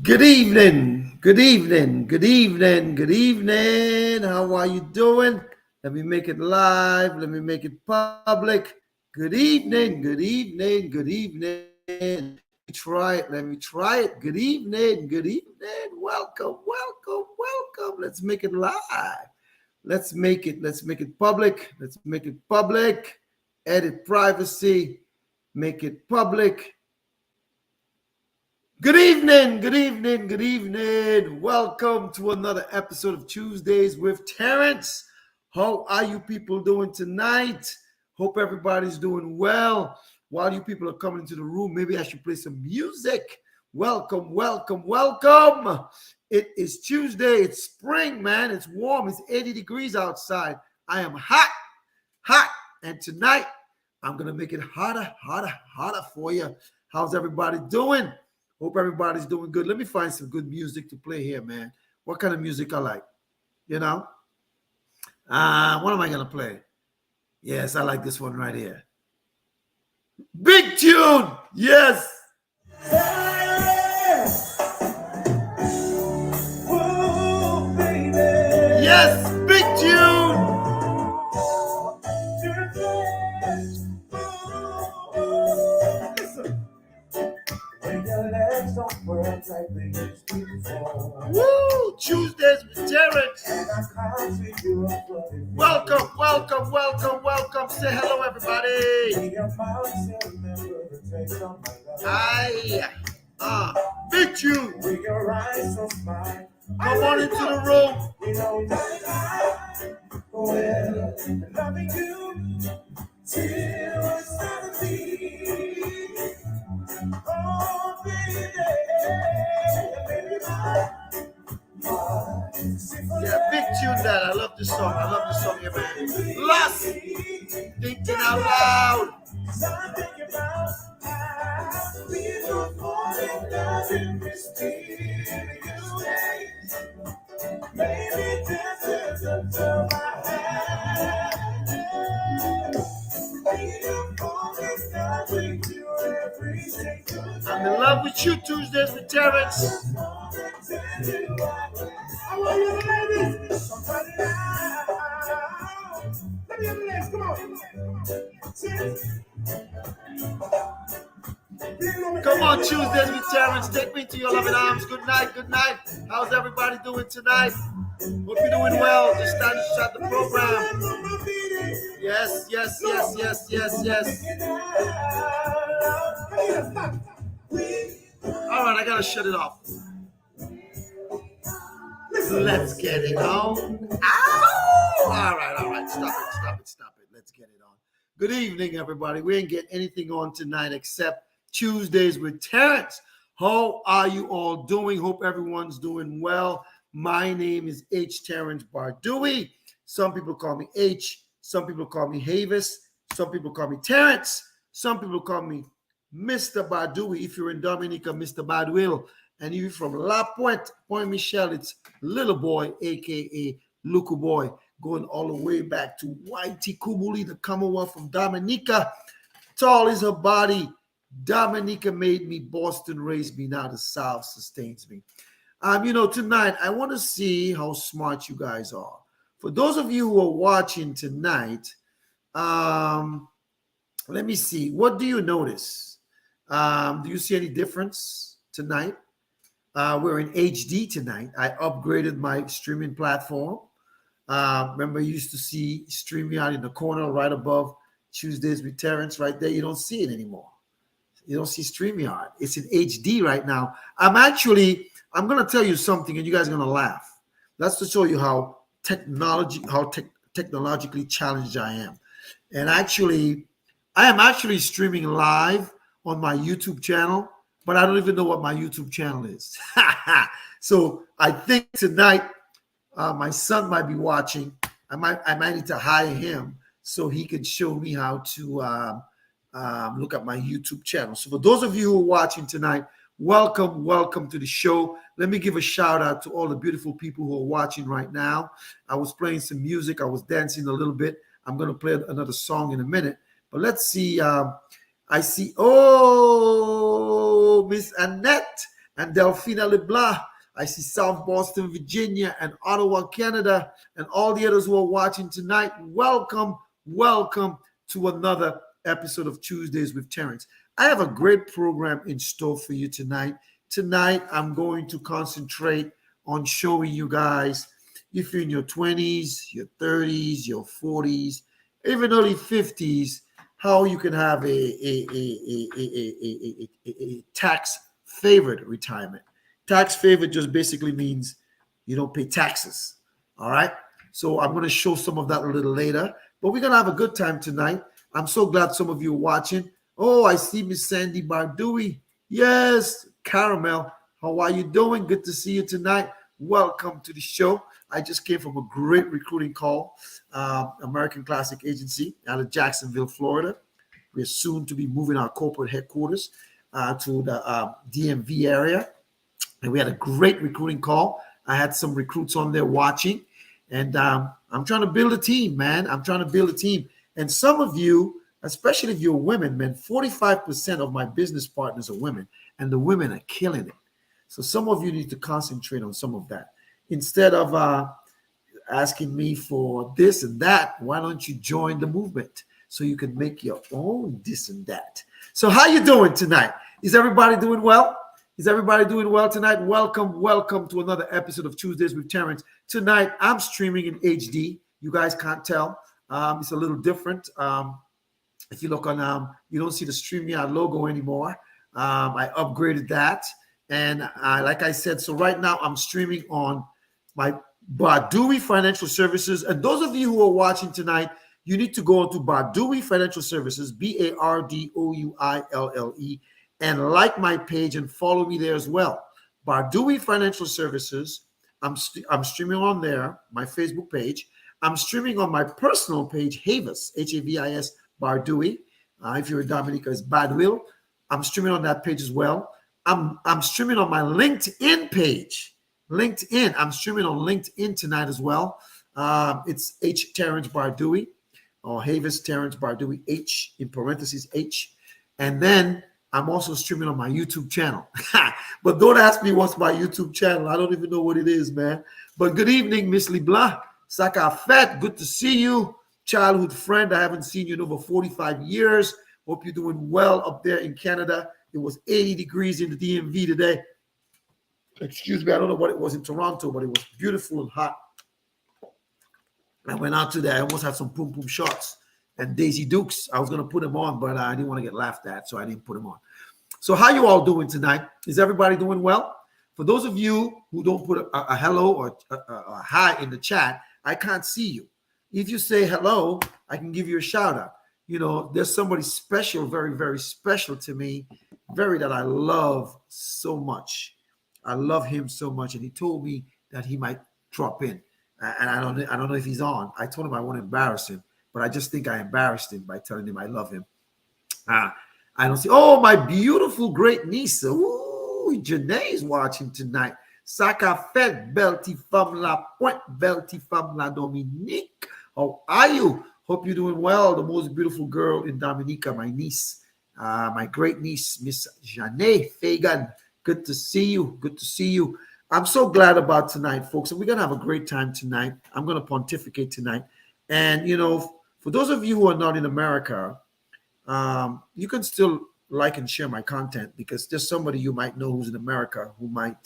Good evening, good evening, good evening, good evening. How are you doing? Let me make it live. Let me make it public. Good evening, good evening, good evening. Try it. Let me try it. Good evening, good evening. Welcome, welcome, welcome. Let's make it live. Let's make it public. Let's make it public. Edit privacy. Make it public. Good evening, good evening, good evening. Welcome to another episode of Tuesdays with Terrence. How are you people doing tonight? Hope everybody's doing well. While you people are coming into the room, maybe I should play some music. Welcome, welcome, welcome. It is Tuesday. It's spring, man. It's warm. It's 80 degrees outside. I am hot, hot. And tonight, I'm going to make it hotter, hotter, hotter for you. How's everybody doing? Hope everybody's doing good. Let me find some good music to play here, man. What kind of music I like? You know? What am I going to play? Yes, I like this one right here. Big tune! Yes! Yes, big tune! Woo! Tuesdays with Terrence. Welcome, welcome, welcome, welcome. Say hello, everybody. Hi. Big tune. Come on into the room. Loving you till it's not a thing. Oh, baby, yeah, big tune that. I love this song. I love this song here, man. Lost, thinking out loud. I'm thinking about how we were falling in love in mysterious ways. Maybe this is a love I had. I'm in love with you, Tuesdays with Terrence. I want you ladies. Let me have the ladies. Come on. Come on, Tuesdays with Terrence. Take me to your loving arms. Good night, good night. How's everybody doing tonight? Hope you're doing well. Just starting to start the program. Yes, yes, yes, yes, yes, yes. All right, I gotta shut it off. Let's get it on. Ow! All right. Stop it. Let's get it on. Good evening, everybody. We ain't getting anything on tonight except Tuesdays with Terrence. How are you all doing? Hope everyone's doing well. My name is H. Terrence Bardui. Some people call me H. Some people call me Havis. Some people call me Terrence. Some people call me Mr. Bardui. If you're in Dominica, Mr. Baduil. And if you're from La Pointe, Point Michel, it's Little Boy, a.k.a. Luku Boy, going all the way back to Whitey Kubuli, the Commonwealth from Dominica. Tall is her body. Dominica made me. Boston raised me. Now the South sustains me. Tonight, I want to see how smart you guys are. For those of you who are watching tonight, let me see. What do you notice? Do you see any difference tonight? We're in HD tonight. I upgraded my streaming platform. Remember, you used to see StreamYard in the corner right above Tuesdays with Terrence right there. You don't see it anymore. You don't see StreamYard. It's in HD right now. I'm going to tell you something, and you guys are going to laugh. That's to show you how technologically challenged I am. And I am actually streaming live on my YouTube channel, but I don't even know what my YouTube channel is. So I think tonight my son might be watching. I might need to hire him so he can show me how to look at my YouTube channel. So for those of you who are watching tonight, welcome to the show. Let me give a shout out to all the beautiful people who are watching right now. I was playing some music. I was dancing a little bit. I'm going to play another song in a minute. But let's see. I see. Oh, Miss Annette. and Delphina LeBlanc. I see South Boston, Virginia, and Ottawa, Canada, and all the others who are watching tonight. Welcome, welcome to another episode of Tuesdays with Terrence. I have a great program in store for you tonight. Tonight, I'm going to concentrate on showing you guys, if you're in your 20s, your 30s, your 40s, even early 50s, how you can have a tax favored retirement. Tax favored just basically means you don't pay taxes. All right. So I'm going to show some of that a little later, but we're going to have a good time tonight. I'm so glad some of you are watching. Oh, I see Miss Sandy Bardui. Yes, Caramel. How are you doing? Good to see you tonight. Welcome to the show. I just came from a great recruiting call, American Classic Agency out of Jacksonville, Florida. We're soon to be moving our corporate headquarters to the DMV area. And we had a great recruiting call. I had some recruits on there watching. And I'm trying to build a team, man. I'm trying to build a team. And some of you, especially if you're women, man, 45% of my business partners are women. And the women are killing it. So some of you need to concentrate on some of that. Instead of asking me for this and that, why don't you join the movement so you can make your own this and that? So how you doing tonight? Is everybody doing well? Is everybody doing well tonight? Welcome, welcome to another episode of Tuesdays with Terrence. Tonight, I'm streaming in HD. You guys can't tell. It's a little different. If you look on, you don't see the StreamYard logo anymore. I upgraded that. And like I said, so right now I'm streaming on my Bardui Financial Services. And those of you who are watching tonight, you need to go into Bardui Financial Services, BARDOUILLE, and like my page and follow me there as well. Bardui Financial Services. I'm streaming on there, my Facebook page. I'm streaming on my personal page, Havis, Havis Bardui. If you're in Dominica, it's Badwill. I'm streaming on that page as well. I'm streaming on my LinkedIn page. LinkedIn. I'm streaming on LinkedIn tonight as well. It's H. Terrence Bardui, or Havis Terrence Bardui, H in parentheses, H. And then I'm also streaming on my YouTube channel. But don't ask me what's my YouTube channel. I don't even know what it is, man. But good evening, Miss LeBlanc. Saka Fett, good to see you. Childhood friend. I haven't seen you in over 45 years. Hope you're doing well up there in Canada. It was 80 degrees in the DMV today. Excuse me, I don't know what it was in Toronto, but it was beautiful and hot. I went out today. I almost had some Pum Pum shots and Daisy Dukes. I was going to put them on, but I didn't want to get laughed at, so I didn't put them on. So how you all doing tonight? Is everybody doing well? For those of you who don't put a hello or a hi in the chat, I can't see you. If you say hello, I can give you a shout out. You know, there's somebody special, very, very special to me, that I love so much. I love him so much, and he told me that he might drop in, and I don't know if he's on. I told him I won't embarrass him, but I just think I embarrassed him by telling him I love him. I don't see. Oh, my beautiful great niece. Ooh, Janae is watching tonight. Saka Fed Belty from La Pointe, Belty from La Dominique. How are you? Hope you're doing well. The most beautiful girl in Dominica, my niece, my great niece, Miss Janae Fagan. Good to see you. Good to see you. I'm so glad about tonight, folks. And we're going to have a great time tonight. I'm going to pontificate tonight. And, you know, for those of you who are not in America, you can still like and share my content, because there's somebody you might know who's in America who might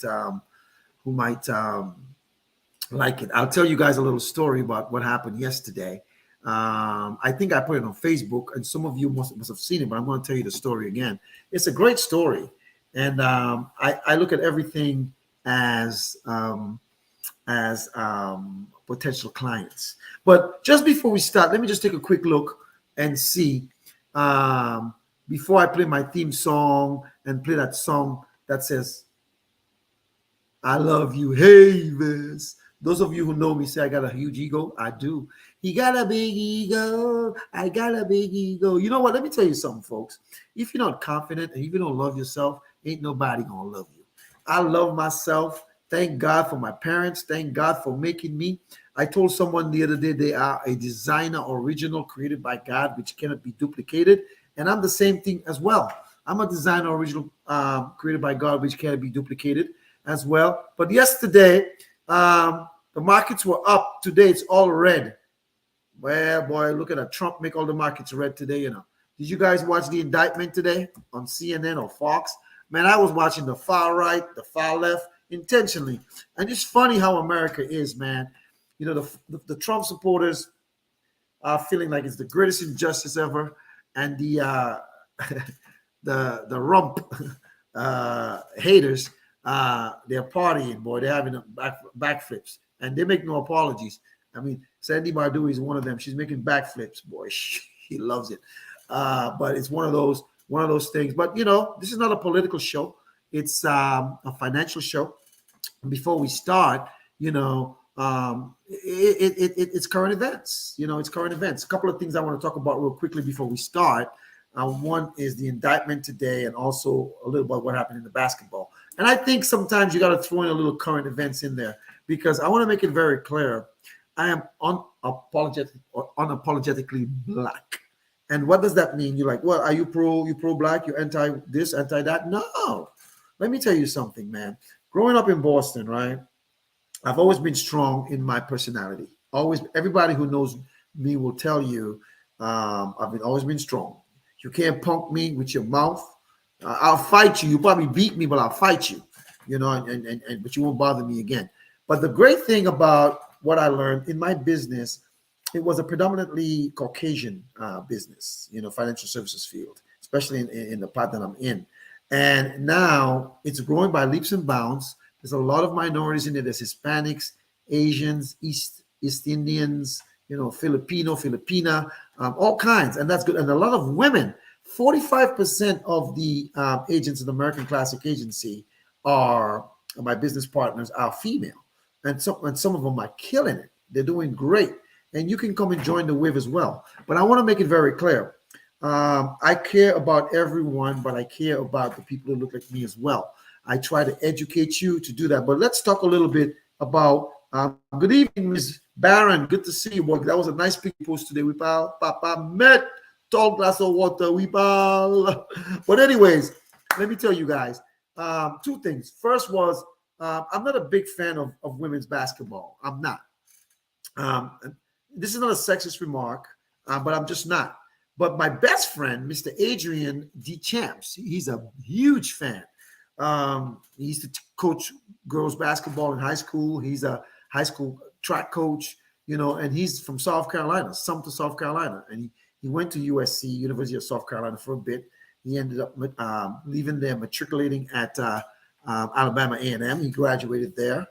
like it. I'll tell you guys a little story about what happened yesterday. I think I put it on Facebook, and some of you must have seen it, but I'm going to tell you the story again. It's a great story, and I look at everything as potential clients. But just before we start, let me just take a quick look and see. Before I play my theme song and play that song that says, "I love you, Havis." Those of you who know me say I got a huge ego. I do. He got a big ego. I got a big ego. You know what? Let me tell you something, folks. If you're not confident and if you don't love yourself, ain't nobody going to love you. I love myself. Thank God for my parents. Thank God for making me. I told someone the other day they are a designer original created by God, which cannot be duplicated. And I'm the same thing as well. I'm a designer original, created by God, which can't be duplicated as well. But yesterday, the markets were up. Today, it's all red. Well, boy, look at that. Trump make all the markets red today, you know. Did you guys watch the indictment today on CNN or Fox? Man, I was watching the far right, the far left intentionally. And it's funny how America is, man. You know, the Trump supporters are feeling like it's the greatest injustice ever. And the rump haters, they're partying, boy. They're having backflips. And they make no apologies. I mean, Sandy Bardou is one of them. She's making backflips, boy. He loves it. But it's one of those things. But you know, this is not a political show. It's a financial show. Before we start, you know, it's current events. You know, it's current events. A couple of things I want to talk about real quickly before we start. One is the indictment today, and also a little about what happened in the basketball. And I think sometimes you got to throw in a little current events in there because I want to make it very clear. I am unapologetically black. And what does that mean? You're like, well, are you pro black? You anti this, anti that? No. Let me tell you something, man. Growing up in Boston, right? I've always been strong in my personality. Always, everybody who knows me will tell you I've always been strong. You can't punk me with your mouth. I'll fight you. You probably beat me, but I'll fight you. You know, but you won't bother me again. But the great thing about what I learned in my business, it was a predominantly Caucasian business, you know, financial services field, especially in the part that I'm in. And now it's growing by leaps and bounds. There's a lot of minorities in it. There's Hispanics, Asians, East Indians, you know, Filipina, all kinds. And that's good. And a lot of women. 45% of the agents in the American Classic Agency are, my business partners are female. And some of them are killing it. They're doing great. And you can come and join the wave as well. But I want to make it very clear. I care about everyone, but I care about the people who look like me as well. I try to educate you to do that. But let's talk a little bit about, good evening, Ms. Barron. Good to see you, boy. That was a nice picture post today. We Papa met, tall glass of water, we pal. But anyways, let me tell you guys, two things. First was, I'm not a big fan of women's basketball. I'm not. This is not a sexist remark, but I'm just not. But my best friend, Mr. Adrian DeChamps, he's a huge fan. He used to coach girls basketball in high school. He's a high school track coach, you know, and he's from South Carolina, Sumter, South Carolina. And he went to USC, University of South Carolina, for a bit. He ended up leaving there, matriculating at Alabama A&M. He graduated there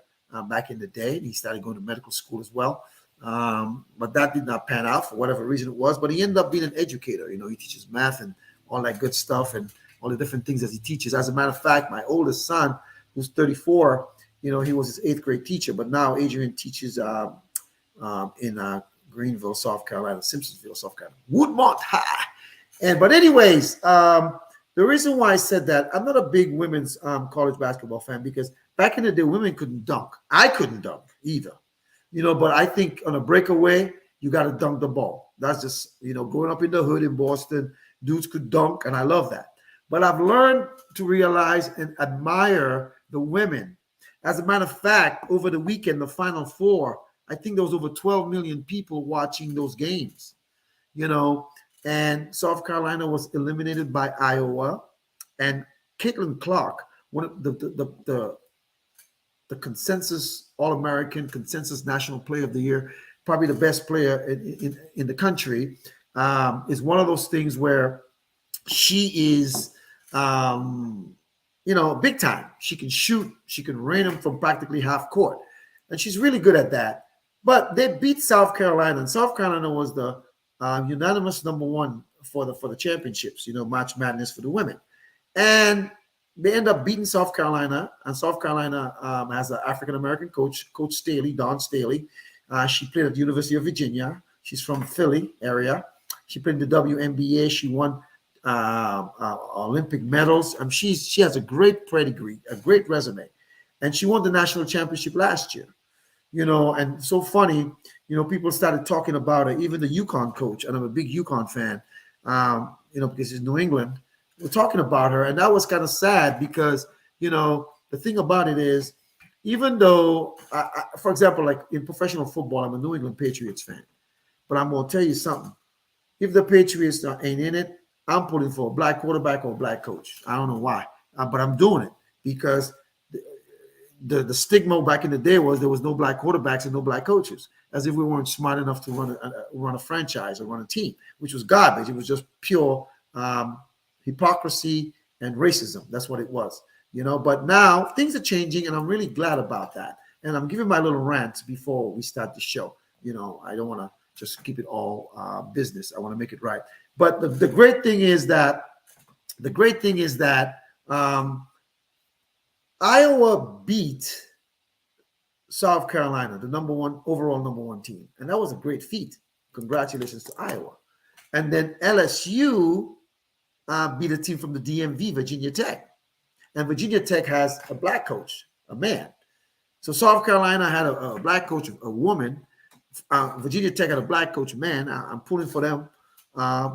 back in the day, and he started going to medical school as well. But that did not pan out for whatever reason it was. But he ended up being an educator. You know, he teaches math and all that good stuff and all the different things that he teaches. As a matter of fact, my oldest son, who's 34, you know, he was his 8th grade teacher. But now Adrian teaches in Greenville, South Carolina, Simpsonsville, South Carolina, Woodmont High. But anyways, the reason why I said that, I'm not a big women's college basketball fan because back in the day, women couldn't dunk. I couldn't dunk either. You know, but I think on a breakaway, you got to dunk the ball. That's just, you know, growing up in the hood in Boston, dudes could dunk, and I love that. But I've learned to realize and admire the women. As a matter of fact, over the weekend, the Final Four, I think there was over 12 million people watching those games, you know, and South Carolina was eliminated by Iowa. And Caitlin Clark, one of the consensus All-American, consensus National Player of the Year, probably the best player in the country, is one of those things where she is, you know, big time. She can shoot. She can rain them from practically half court. And she's really good at that. But they beat South Carolina, and South Carolina was the unanimous number one for the championships, you know, March Madness for the women. And they end up beating South Carolina, and South Carolina has an African-American coach, Coach Staley, Dawn Staley. She played at the University of Virginia. She's from Philly area. She played in the WNBA. She won Olympic medals. She has a great pedigree, a great resume. And she won the national championship last year. You know, and so funny, you know, people started talking about it, even the UConn coach, and I'm a big UConn fan, you know, because it's New England. were talking about her, and that was kind of sad because the thing about it is, even though, for example, like in professional football, I'm a New England Patriots fan, but I'm gonna tell you something. If the Patriots ain't in it, I'm putting for a black quarterback or a black coach. I don't know why, but I'm doing it because the stigma back in the day was there was no black quarterbacks and no black coaches, as if we weren't smart enough to run a franchise or run a team, which was garbage. It was just pure hypocrisy and racism. That's what it was, But now things are changing, and I'm really glad about that. And I'm giving my little rant before we start the show. I don't want to just keep it all business. I want to make it right. But the great thing is that Iowa beat South Carolina, the overall number one team. And that was a great feat. Congratulations to Iowa. And then LSU beat a team from the DMV, Virginia Tech. And Virginia Tech has a black coach, a man. So South Carolina had a black coach, a woman. Virginia Tech had a black coach, man. I'm pulling for them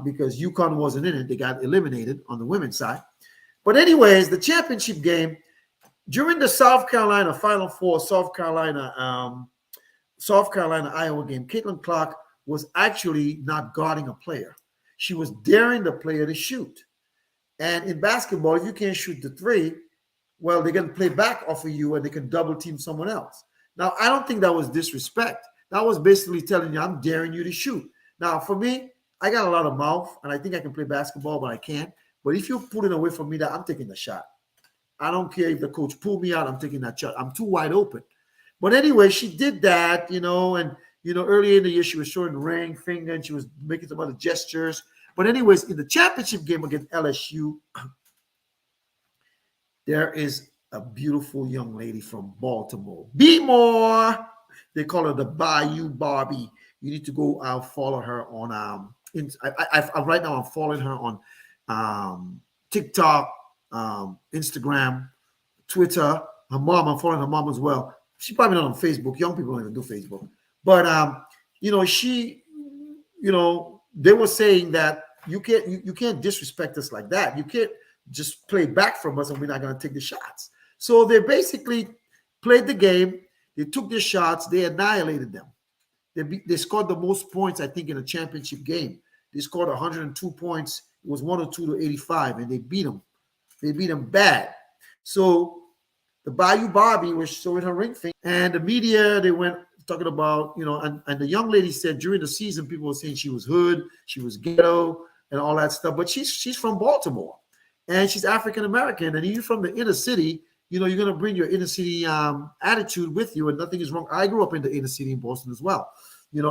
because UConn wasn't in it. They got eliminated on the women's side. But anyways, the championship game, during the South Carolina Final Four, South Carolina Iowa game, Caitlin Clark was actually not guarding a player. She was daring the player to shoot. And in basketball, if you can't shoot the three, well, they're going to play back off of you and they can double team someone else. Now, I don't think that was disrespect. That was basically telling you, I'm daring you to shoot. Now, for me, I got a lot of mouth, and I think I can play basketball, but I can't. But if you're putting away from me, that I'm taking the shot. I don't care if the coach pulled me out. I'm taking that shot. I'm too wide open. But anyway, she did that, and earlier in the year, she was showing ring, finger, and she was making some other gestures. But anyways, in the championship game against LSU, there is a beautiful young lady from Baltimore. Be more. They call her the Bayou Barbie. You need to go follow her on right now I'm following her on TikTok, Instagram, Twitter. Her mom, I'm following her mom as well. She's probably not on Facebook. Young people don't even do Facebook. But they were saying that you can't disrespect us like that. You can't just play back from us and we're not going to take the shots. So they basically played the game. They took their shots. They annihilated them. They scored the most points, I think, in a championship game. They scored 102 points. It was 102 to 85, and they beat them. They beat them bad. So the Bayou Barbie was showing her ring finger, and the media, they went talking about, and the young lady said during the season, people were saying she was hood, she was ghetto, and all that stuff. But she's from Baltimore, and she's African American, and even from the inner city. You're going to bring your inner city attitude with you, and nothing is wrong. I grew up in the inner city in Boston as well.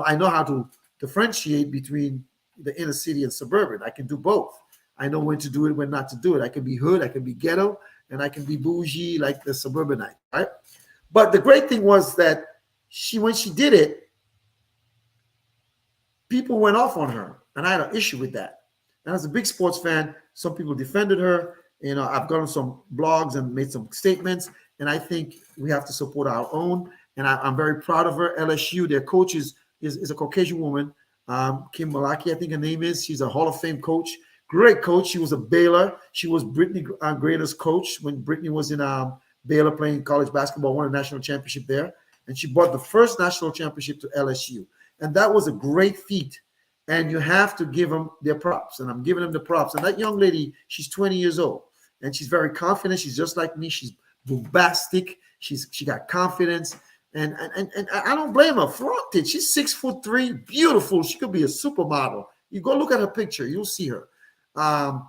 I know how to differentiate between the inner city and suburban. I can do both. I know when to do it, when not to do it. I can be hood, I can be ghetto, and I can be bougie like the suburbanite, right? But the great thing was that when she did it, people went off on her, and I had an issue with that. And as a big sports fan, some people defended her. I've gone on some blogs and made some statements, and I think we have to support our own. And I'm very proud of her. LSU, their coach is a Caucasian woman, Kim Malaki, I think her name is. She's a Hall of Fame coach, great coach. She was a Baylor. She was Brittany Grader's coach when Brittany was in Baylor playing college basketball, won a national championship there, and she brought the first national championship to LSU, and that was a great feat. And you have to give them their props, and I'm giving them the props. And that young lady, she's 20 years old, and she's very confident. She's just like me. She's bombastic. She got confidence, and I don't blame her. Fronted. She's 6'3", beautiful. She could be a supermodel. You go look at her picture, you'll see her. I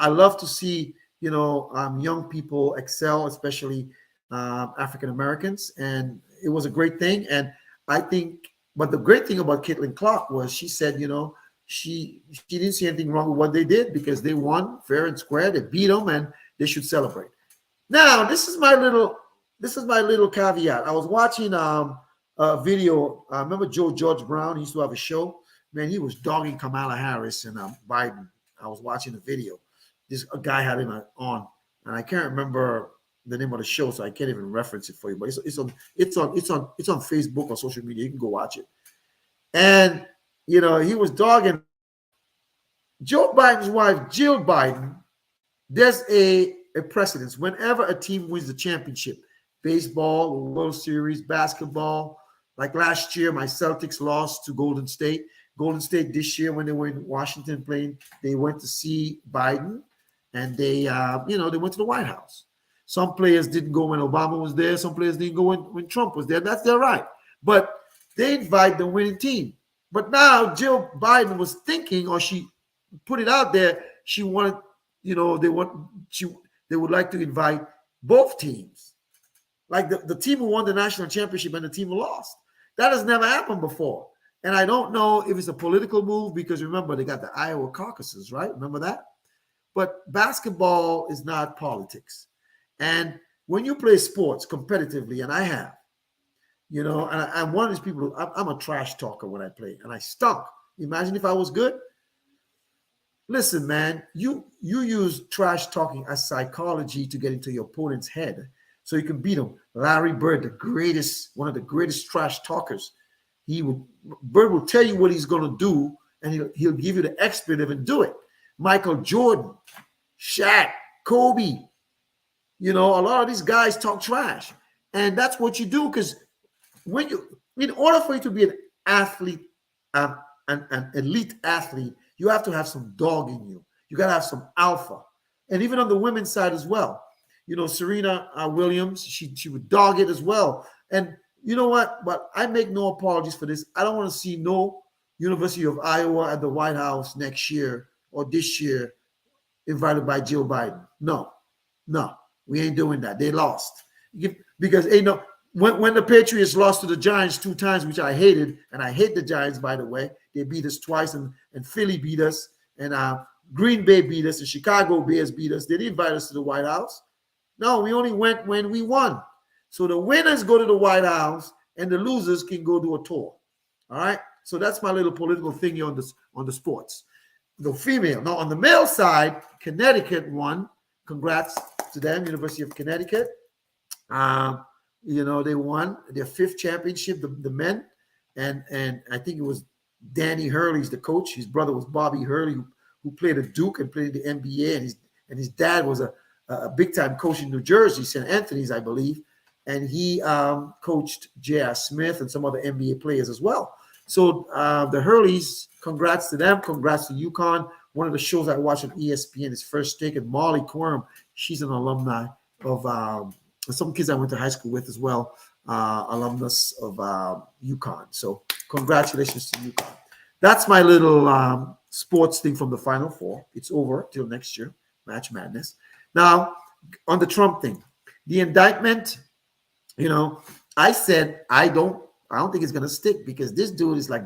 love to see young people excel, especially African Americans, and it was a great thing. And I think, but the great thing about Caitlin Clark was she said, she didn't see anything wrong with what they did because they won fair and square. They beat them, and they should celebrate. Now, this is my little caveat. I was watching a video. I remember George Brown. He used to have a show. Man, he was dogging Kamala Harris and Biden. I was watching the video. A guy had him on, and I can't remember the name of the show, so I can't even reference it for you. But it's on Facebook or social media. You can go watch it. And he was dogging, Joe Biden's wife, Jill Biden, there's a precedence. Whenever a team wins the championship, baseball, World Series, basketball, like last year, my Celtics lost to Golden State. Golden State this year, when they were in Washington playing, they went to see Biden, and they went to the White House. Some players didn't go when Obama was there. Some players didn't go when Trump was there. That's their right. But they invite the winning team. But now Jill Biden was thinking, or she put it out there, she wanted, they would like to invite both teams, like the team who won the national championship and the team who lost. That has never happened before. And I don't know if it's a political move, because remember, they got the Iowa caucuses, right? Remember that? But basketball is not politics. And when you play sports competitively, and I have, and I'm one of these people, I'm a trash talker when I play, and I stunk. Imagine if I was good. Listen, man, you use trash talking as psychology to get into your opponent's head so you can beat him. Larry Bird, one of the greatest trash talkers. Bird will tell you what he's going to do, and he'll give you the expletive and do it. Michael Jordan, Shaq, Kobe, a lot of these guys talk trash. And that's what you do, because in order for you to be an athlete, an elite athlete, you have to have some dog in you. You got to have some alpha. And even on the women's side as well. Serena Williams, she would dog it as well. And you know what? But I make no apologies for this. I don't want to see no University of Iowa at the White House next year or this year invited by Jill Biden. No, we ain't doing that. They lost. Because when the Patriots lost to the Giants 2 times, which I hated, and I hate the Giants, by the way. They beat us twice, and Philly beat us, and Green Bay beat us, and Chicago Bears beat us. They didn't invite us to the White House. No, we only went when we won. So the winners go to the White House, and the losers can go do a tour. All right? So that's my little political thing here on the sports. The female. Now, on the male side, Connecticut won. Congrats to them, University of Connecticut. They won their 5th championship, the men. And I think it was Danny Hurley's the coach. His brother was Bobby Hurley, who played at Duke and played the NBA. And his dad was a big-time coach in New Jersey, St. Anthony's, I believe. And he coached J.R. Smith and some other NBA players as well. So the Hurleys, congrats to them. Congrats to UConn. One of the shows I watched on ESPN is First Take. And Molly Quorum, she's an alumni of some kids I went to high school with as well, alumnus of UConn. So congratulations to UConn. That's my little sports thing from the Final Four. It's over till next year, March Madness. Now, on the Trump thing, the indictment, I said I don't think it's gonna stick, because this dude is like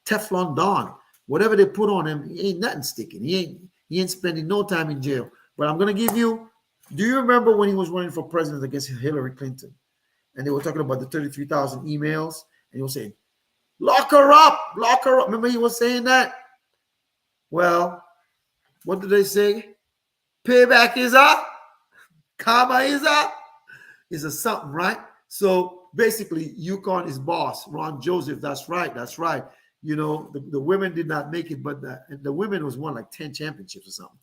Teflon Don. Whatever they put on him, he ain't nothing sticking. He ain't spending no time in jail. But I'm gonna give you. Do you remember when he was running for president against Hillary Clinton, and they were talking about the 33,000 emails, and he was saying, "Lock her up, lock her up." Remember he was saying that? Well, what did they say? Payback is up, karma is up, is a something, right? So basically, UConn is boss, Ron Joseph. That's right. The women did not make it, but the women was won like 10 championships or something.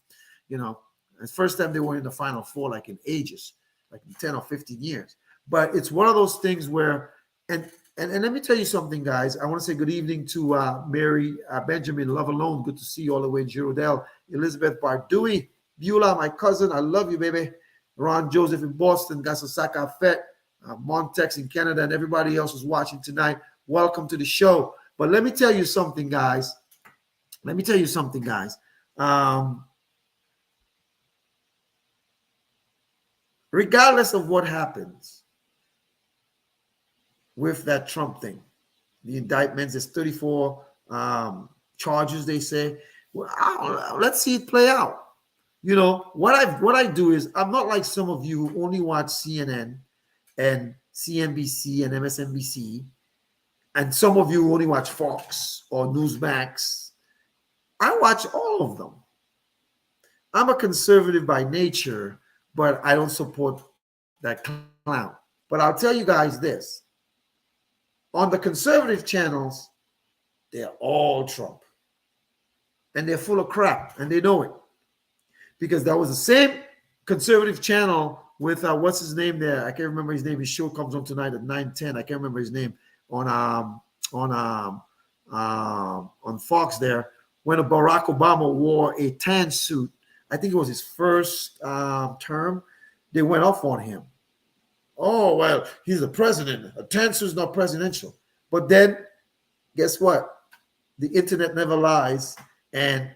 The first time they were in the Final Four, like in ages, like in 10 or 15 years. But it's one of those things where, and let me tell you something, guys. I want to say good evening to Mary Benjamin, Love Alone. Good to see you all the way in Girardel. Elizabeth Bardui, Beulah, my cousin. I love you, baby. Ron Joseph in Boston, Gasosaka Fett, Montex in Canada, and everybody else who's watching tonight. Welcome to the show. But let me tell you something, guys. Regardless of what happens with that Trump thing, the indictments, there's 34 charges, they say. Well, let's see it play out. What I do is, I'm not like some of you who only watch CNN and CNBC and MSNBC, and some of you who only watch Fox or Newsmax. I watch all of them. I'm a conservative by nature, but I don't support that clown. But I'll tell you guys this. On the conservative channels, they're all Trump. and they're full of crap, and they know it, because that was the same conservative channel with what's his name there? I can't remember his name. His show comes on tonight at 9:10. I can't remember his name on Fox there. When Barack Obama wore a tan suit, I think it was his first term, they went off on him. Oh, well, he's the president. A tan suit is not presidential. But then, guess what? The internet never lies, and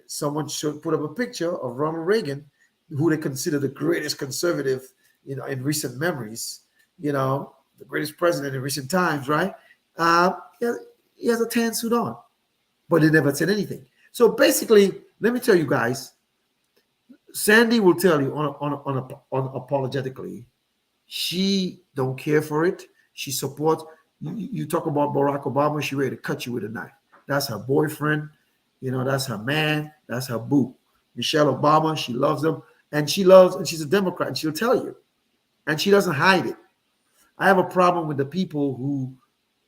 someone should put up a picture of Ronald Reagan, who they consider the greatest conservative, in recent memories, the greatest president in recent times, right? He has a tan suit on, but they never said anything. So basically, let me tell you guys, Sandy will tell you unapologetically, she don't care for it. She supports. You talk about Barack Obama, she ready to cut you with a knife. That's her boyfriend. That's her man. That's her boo. Michelle Obama, she loves him. And she's a Democrat, and she'll tell you. And she doesn't hide it. I have a problem with the people who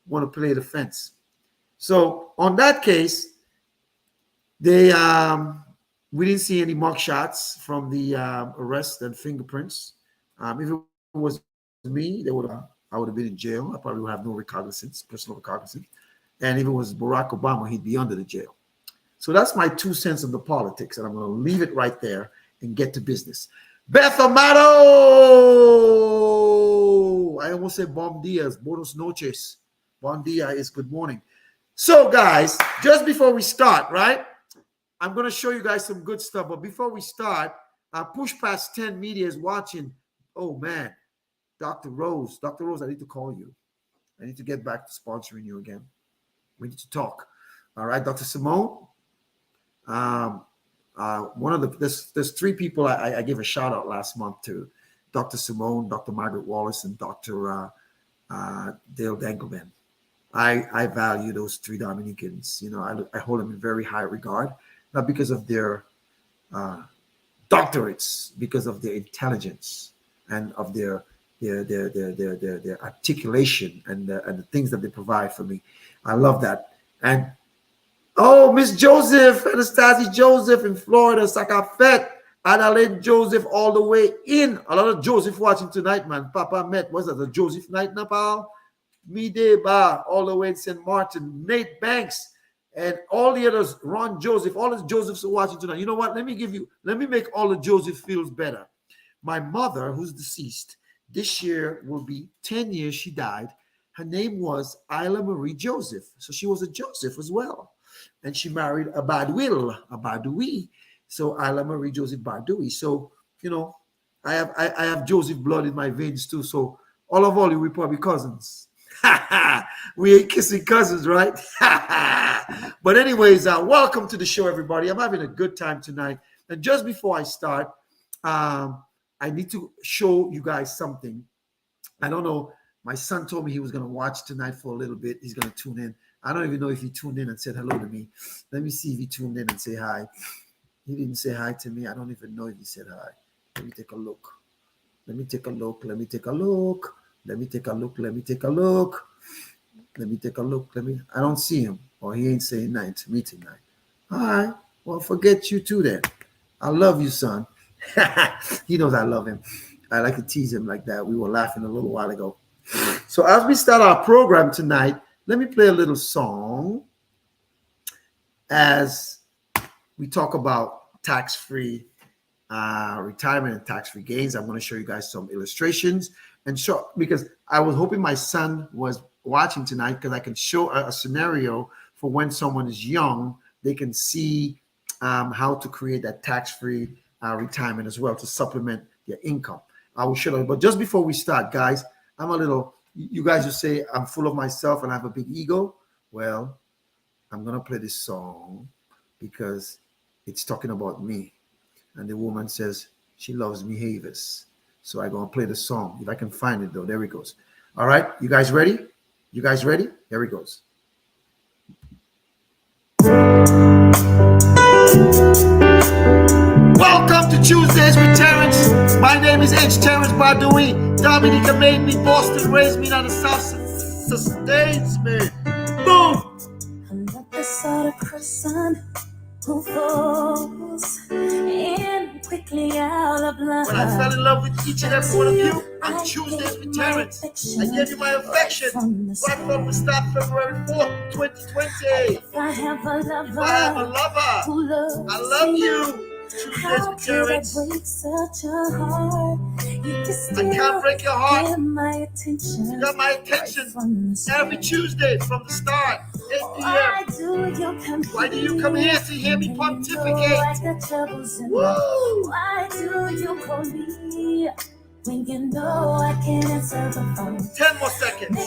want to play the fence. So on that case, we didn't see any mug shots from the arrest and fingerprints. If it was me, I would have been in jail. I probably would have no personal recognizance. And if it was Barack Obama, he'd be under the jail. So that's my 2 cents on the politics, and I'm going to leave it right there and get to business. Beth Amato! I almost said bom dias, buenos noches. Bon dia is good morning. So, guys, just before we start, right, I'm going to show you guys some good stuff. But before we start, Push Past 10 Media is watching. Oh, man. Dr. Rose, I need to call you. I need to get back to sponsoring you again. We need to talk. All right, Dr. Simone. There's 3 people I gave a shout out last month to: Dr. Simone, Dr. Margaret Wallace, and Dr. Dale Dangelman. I value those 3 Dominicans. I hold them in very high regard, not because of their doctorates, because of their intelligence and of their articulation and the things that they provide for me. I love that. And Miss Joseph, Anastasia Joseph in Florida, Sakafet, Adelaide Joseph all the way in. A lot of Joseph watching tonight, man. Papa met, what's that, the Joseph night, Nepal? Mide Ba, all the way in St. Martin. Nate Banks, and all the others, Ron Joseph, all the Josephs are watching tonight. You know what? Let me make all the Joseph feels better. My mother, who's deceased, this year will be 10 years she died. Her name was Isla Marie Joseph. So she was a Joseph as well. And she married a Badoui. So Isla Marie Joseph Badoui. So, I have Joseph blood in my veins too. So all you, we probably cousins. We ain't kissing cousins, right? But anyways, welcome to the show, everybody. I'm having a good time tonight. And just before I start, I need to show you guys something. I don't know. My son told me he was going to watch tonight for a little bit. He's going to tune in. I don't even know if he tuned in and said hello to me. Let me see if he tuned in and say hi. He didn't say hi to me. I don't even know if he said hi. Let me take a look. I don't see him, or he ain't saying nothing to me tonight. All right. Well, forget you too then. I love you, son. He knows I love him. I like to tease him like that. We were laughing a little while ago. So as we start our program tonight, let me play a little song as we talk about tax-free retirement and tax-free gains. I'm going to show you guys some illustrations because I was hoping my son was watching tonight, because I can show a scenario for when someone is young, they can see how to create that tax-free retirement as well to supplement their income. I will show you. But just before we start, guys, you guys will say I'm full of myself and I have a big ego. Well, I'm going to play this song because it's talking about me. And the woman says she loves me, Havis. So I'm going to play the song. If I can find it, though. There it goes. All right. You guys ready? There it goes. Welcome to Tuesdays with Terrence. My name is H. Terrence Badoui. Dominica made me, Boston raised me, now the South sustains me. Boom! saw the crescent who falls in quickly out of line. When I fell in love with each and every one of you on Tuesdays with Terrence, I gave you my affection right from the start, February 4th, 2020. If I have a lover, who loves I love you. Tuesdays with Terrence. Break such a heart. I can't break your heart. My attention. You got my attention every Tuesday from the start, 8 p.m. Why do you come here to hear me pontificate? Woo! Why do you call me when you know I can't answer the phone? 10 more seconds.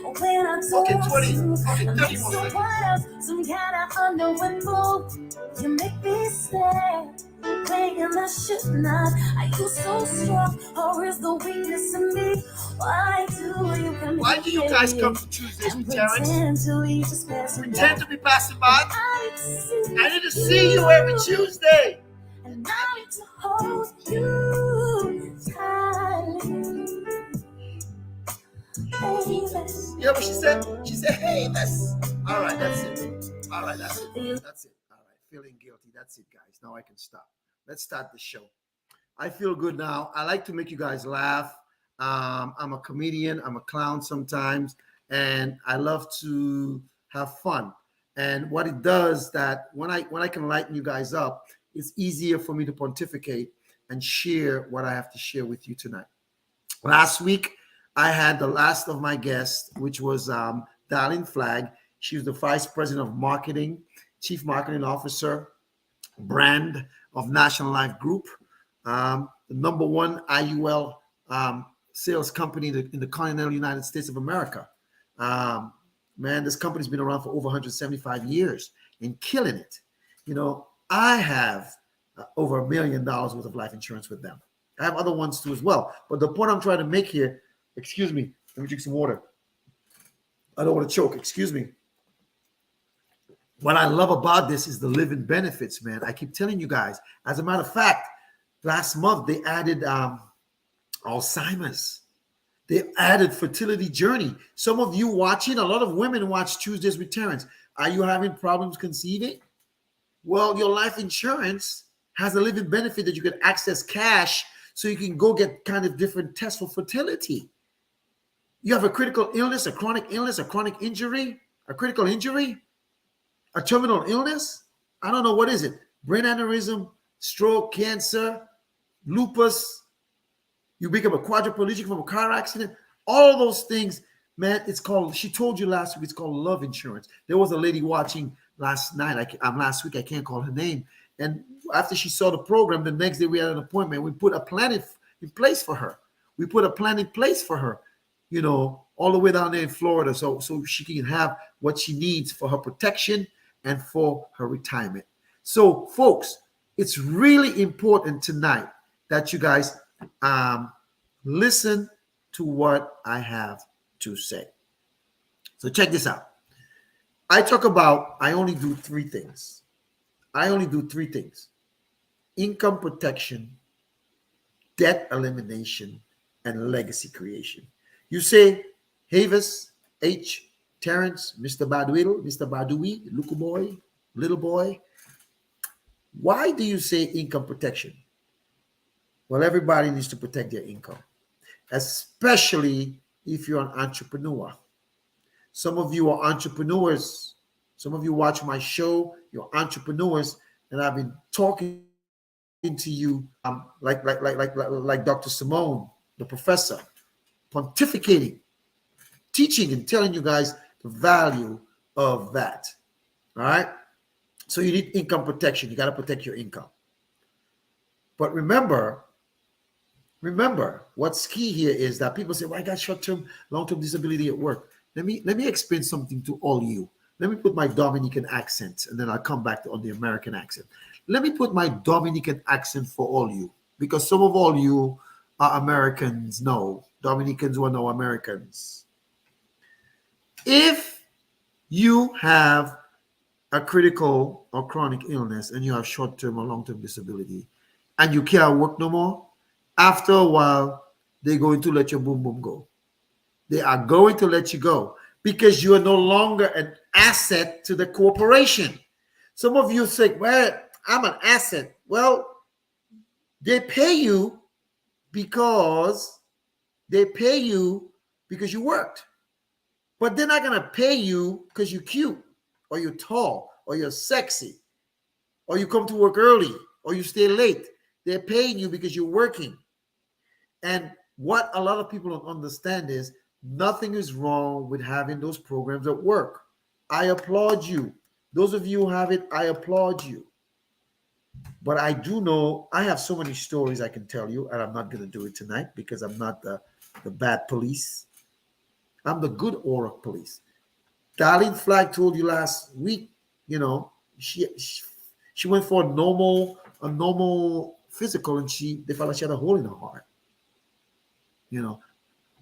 Okay, 20. Okay, 30 more seconds. Some kind of unknown move. You make me sad. When I should not. Are you so strong, or is the weakness in me? Why do you guys come to Tuesdays with Terrence? Pretend to be passing by. I need to see you every Tuesday. And I need to hold you tightly. You know what she said? She said, "Hey, all right, that's it. All right, that's it. That's it. All right, feeling guilty. That's it, guys. Now I can stop. Let's start the show. I feel good now. I like to make you guys laugh. I'm a comedian. I'm a clown sometimes, and I love to have fun. And what it does that when I can lighten you guys up, it's easier for me to pontificate and share what I have to share with you tonight. Last week, I had the last of my guests, which was Darlene Flagg. She was the Vice President of Marketing, Chief Marketing Officer, brand of National Life Group, the number one IUL sales company in the continental United States of America. Man, this company's been around for over 175 years and killing it. You know, I have over $1 million worth of life insurance with them. I have other ones too as well. But the point I'm trying to make here, excuse me, let me drink some water. I don't want to choke, excuse me. What I love about this is the living benefits, man. I keep telling you guys. As a matter of fact, last month they added Alzheimer's. They added fertility journey. Some of you watching, a lot of women watch Tuesdays with Terrence. Are you having problems conceiving? Well, your life insurance has a living benefit that you can access cash so you can go get kind of different tests for fertility. You have a critical illness, a chronic injury, a critical injury, a terminal illness. I don't know, what is it? Brain aneurysm, stroke, cancer, lupus. You become a quadriplegic from a car accident. All of those things, man, it's called, she told you last week, it's called love insurance. There was a lady watching last week, I can't call her name. And after she saw the program, the next day we had an appointment. We put a plan in place for her. You know, all the way down there in Florida, so she can have what she needs for her protection and for her retirement. So, folks, it's really important tonight that you guys listen to what I have to say. So check this out. I only do three things. Income protection, debt elimination, and legacy creation. You say, Havis, H, Terrence, Mr. Badwiddle, Mr. Badui, Luku boy, little boy. Why do you say income protection? Well, everybody needs to protect their income, especially if you're an entrepreneur. Some of you are entrepreneurs. Some of you watch my show, you're entrepreneurs, and I've been talking to you like Dr. Simone, the professor, pontificating, teaching and telling you guys the value of that. All right? So you need income protection. You got to protect your income. But remember, what's key here is that people say, well, I got short-term, long-term disability at work. Let me explain something to all you. Let me put my Dominican accent, and then I'll come back on the American accent. Let me put my Dominican accent for all you, because some of all you are Americans. No, Dominicans were no Americans. If you have a critical or chronic illness and you have short-term or long-term disability and you can't work no more, after a while, they're going to let your boom boom go. They are going to let you go. because you are no longer an asset to the corporation. Some of you say, well, I'm an asset. Well, they pay you because you worked. But they're not going to pay you because you're cute or you're tall or you're sexy or you come to work early or you stay late. They're paying you because you're working. And what a lot of people don't understand is nothing is wrong with having those programs at work. I applaud you. Those of you who have it, I applaud you. But I do know I have so many stories I can tell you, and I'm not going to do it tonight because I'm not the bad police. I'm the good aura police. Darlene Flagg told you last week, she went for a normal physical, and they felt like she had a hole in her heart.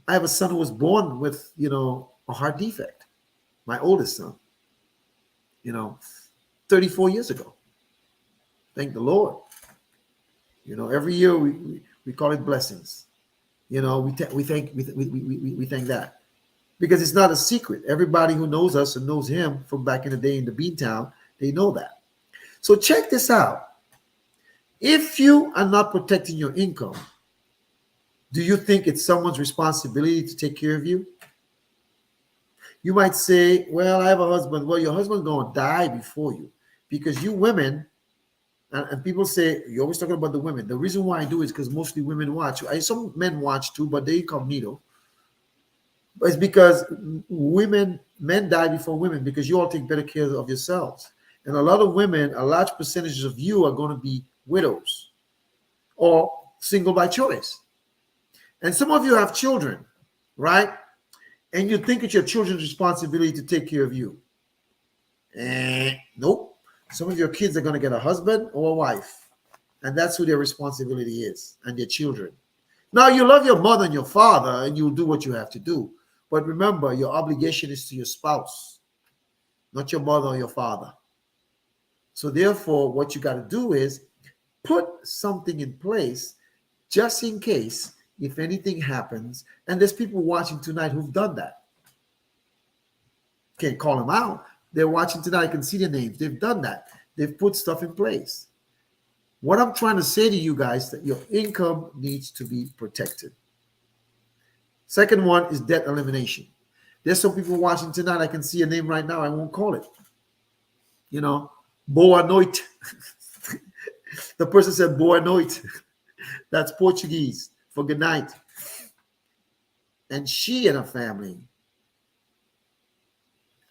I have a son who was born with, a heart defect. My oldest son, 34 years ago. Thank the Lord. Every year we call it blessings. We thank that. Because it's not a secret. Everybody who knows us and knows him from back in the day in the Beantown, they know that. So check this out. If you are not protecting your income, do you think it's someone's responsibility to take care of you? You might say, well, I have a husband. Well, your husband's going to die before you because you women, and people say, you're always talking about the women. The reason why I do is because mostly women watch. Some men watch too, but they incognito. It's because men die before women because you all take better care of yourselves. And a lot of women, a large percentage of you are going to be widows or single by choice. And some of you have children, right? And you think it's your children's responsibility to take care of you. Nope. Some of your kids are going to get a husband or a wife. And that's who their responsibility is, and their children. Now, you love your mother and your father, and you'll do what you have to do. But remember, your obligation is to your spouse, not your mother or your father. So therefore, what you got to do is put something in place just in case if anything happens. And there's people watching tonight who've done that. Can't call them out. They're watching tonight. I can see their names. They've done that. They've put stuff in place. What I'm trying to say to you guys, that your income needs to be protected. Second one is debt elimination. There's some people watching tonight. I can see a name right now. I won't call it. Boa noite. The person said boa noite. That's Portuguese for good night. And she and her family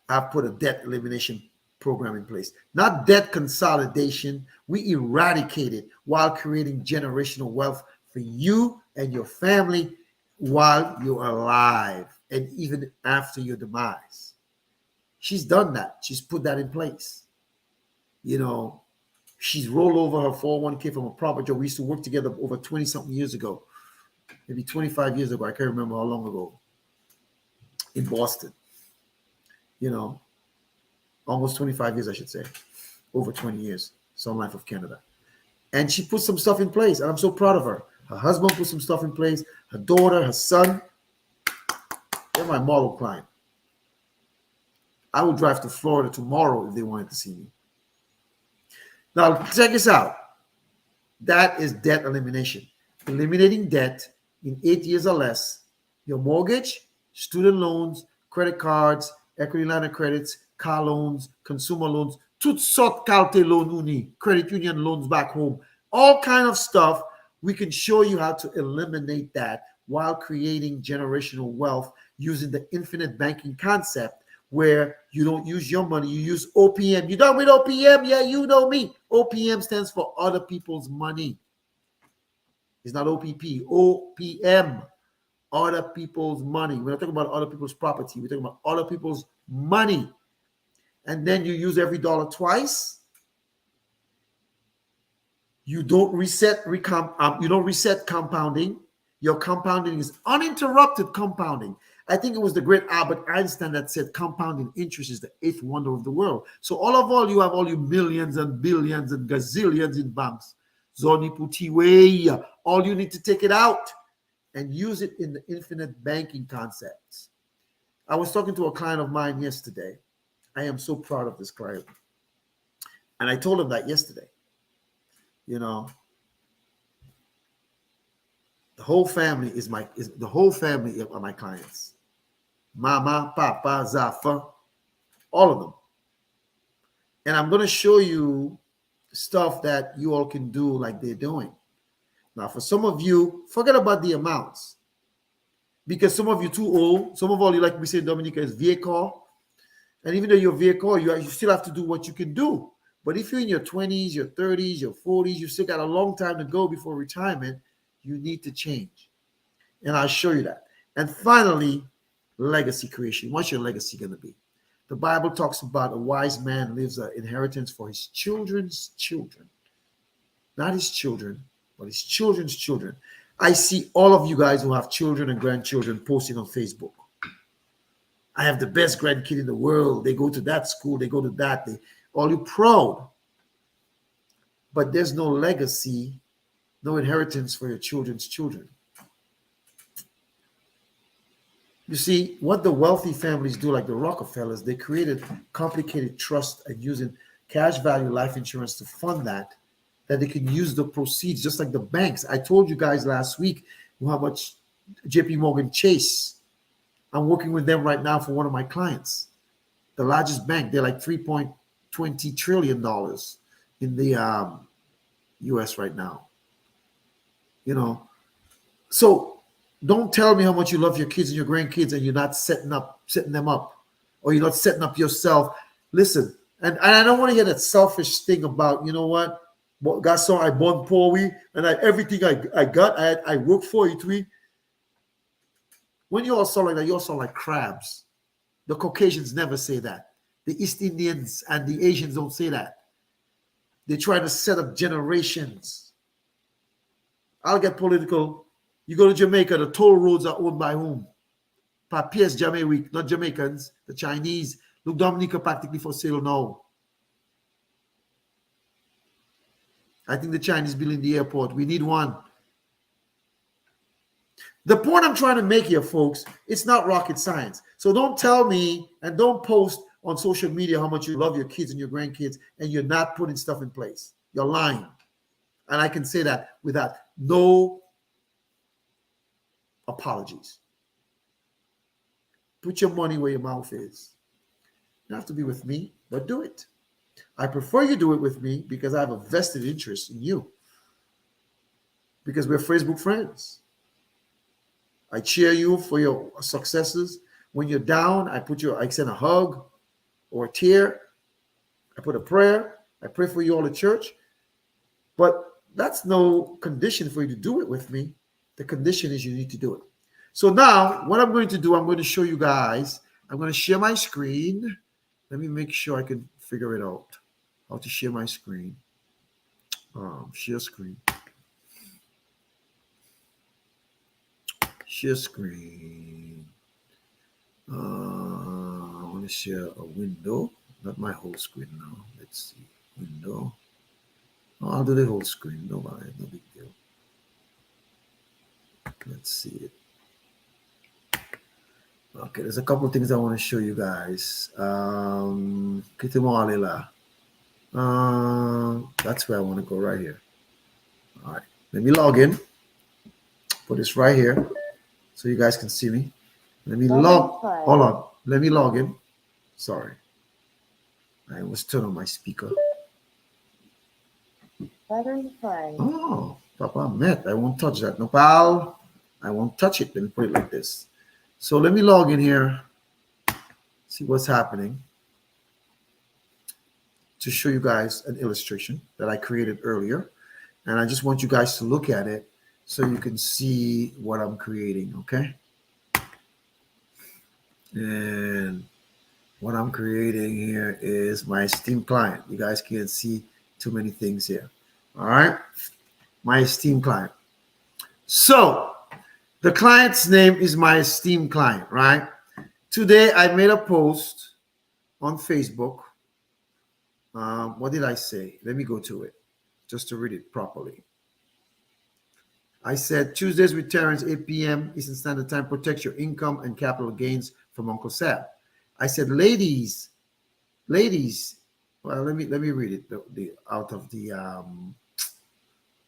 have put a debt elimination program in place. Not debt consolidation. We eradicate it while creating generational wealth for you and your family while you're alive and even after your demise. She's done that. She's put that in place. She's rolled over her 401k from a proper job. We used to work together over 20-something years ago, maybe 25 years ago. I can't remember how long ago, in Boston. Almost 25 years, I should say, over 20 years, Sun Life of Canada. And she put some stuff in place, and I'm so proud of her. Her husband put some stuff in place, her daughter, her son. They're my model client. I would drive to Florida tomorrow if they wanted to see me. Now, check this out. That is debt elimination. Eliminating debt in 8 years or less. Your mortgage, student loans, credit cards, equity line of credits, car loans, consumer loans, toutes sortes carte loan uni, credit union loans back home, all kind of stuff. We can show you how to eliminate that while creating generational wealth using the infinite banking concept, where you don't use your money, you use OPM. You done with OPM? Yeah, you know me. OPM stands for other people's money. It's not OPP. OPM. Other people's money. We're not talking about other people's property. We're talking about other people's money. And then you use every dollar twice. You don't reset compounding. Your compounding is uninterrupted compounding. I think it was the great Albert Einstein that said compounding interest is the eighth wonder of the world. So all you have all your millions and billions and gazillions in banks. Zoni putiwe. All you need to take it out and use it in the infinite banking concepts. I was talking to a client of mine yesterday. I am so proud of this client. And I told him that yesterday. You know, the whole family is the whole family are my clients. Mama, Papa, Zafa, all of them. And I'm going to show you stuff that you all can do like they're doing. Now, for some of you, forget about the amounts. Because some of you too old. Some of all you, like we say in Dominica, is vehicle. And even though you're vehicle, you still have to do what you can do. But if you're in your 20s, your 30s, your 40s, you still got a long time to go before retirement, you need to change. And I'll show you that. And finally, legacy creation. What's your legacy going to be? The Bible talks about a wise man leaves an inheritance for his children's children. Not his children, but his children's children. I see all of you guys who have children and grandchildren posting on Facebook. I have the best grandkid in the world. They go to that school. They go to that. They all you proud. But there's no legacy, no inheritance for your children's children. You see, what the wealthy families do, like the Rockefellers, they created complicated trust and using cash value life insurance to fund that they can use the proceeds, just like the banks. I told you guys last week how much JP Morgan Chase, I'm working with them right now for one of my clients. The largest bank, they're like $3.20 trillion in the US right now. You know, so don't tell me how much you love your kids and your grandkids and you're not setting them up, or you're not setting up yourself. Listen, and I don't want to hear that selfish thing about, you know what, God saw I born poor, and everything I got, I work for it. When you all sound like that, you all sound like crabs. The Caucasians never say that. The East Indians and the Asians don't say that. They try to set up generations. I'll get political. You go to Jamaica, the toll roads are owned by whom? Papiers Jamaica, not Jamaicans, the Chinese. Look, Dominica practically for sale now. I think the Chinese building the airport. We need one. The point I'm trying to make here, folks, it's not rocket science. So don't tell me and don't post on social media how much you love your kids and your grandkids and you're not putting stuff in place. You're lying. And I can say that without no apologies. Put your money where your mouth is. You don't have to be with me, but do it. I prefer you do it with me because I have a vested interest in you. Because we're Facebook friends. I cheer you for your successes. When you're down, I send a hug or a tear. I put a prayer. I pray for you all at church. But that's no condition for you to do it with me. The condition is you need to do it. So now what I'm going to do, I'm going to show you guys. I'm going to share my screen. Let me make sure I can figure it out. How to share my screen. Share screen. Share screen. I want to share a window. Not my whole screen now. Let's see. Window. Oh, I'll do the whole screen. No big deal. Let's see it. Okay, there's a couple of things I want to show you guys. That's where I want to go right here. All right, let me log in. Put this right here so you guys can see me. Let me hold on. Let me log in. Sorry. I was turning on my speaker. Oh, Papa Met. I won't touch that. No, pal. I won't touch it. Let me put it like this. So let me log in here. See what's happening. To show you guys an illustration that I created earlier. And I just want you guys to look at it so you can see what I'm creating, okay? And what I'm creating here is my esteemed client. You guys can't see too many things here. All right? My esteemed client. So the client's name is my esteemed client, right? Today I made a post on Facebook. What did I say? Let me go to it just to read it properly. I said, Tuesdays with Terrence, 8 p.m. Eastern Standard Time. Protect your income and capital gains from Uncle Sam. I said, ladies, well, let me read it the out of the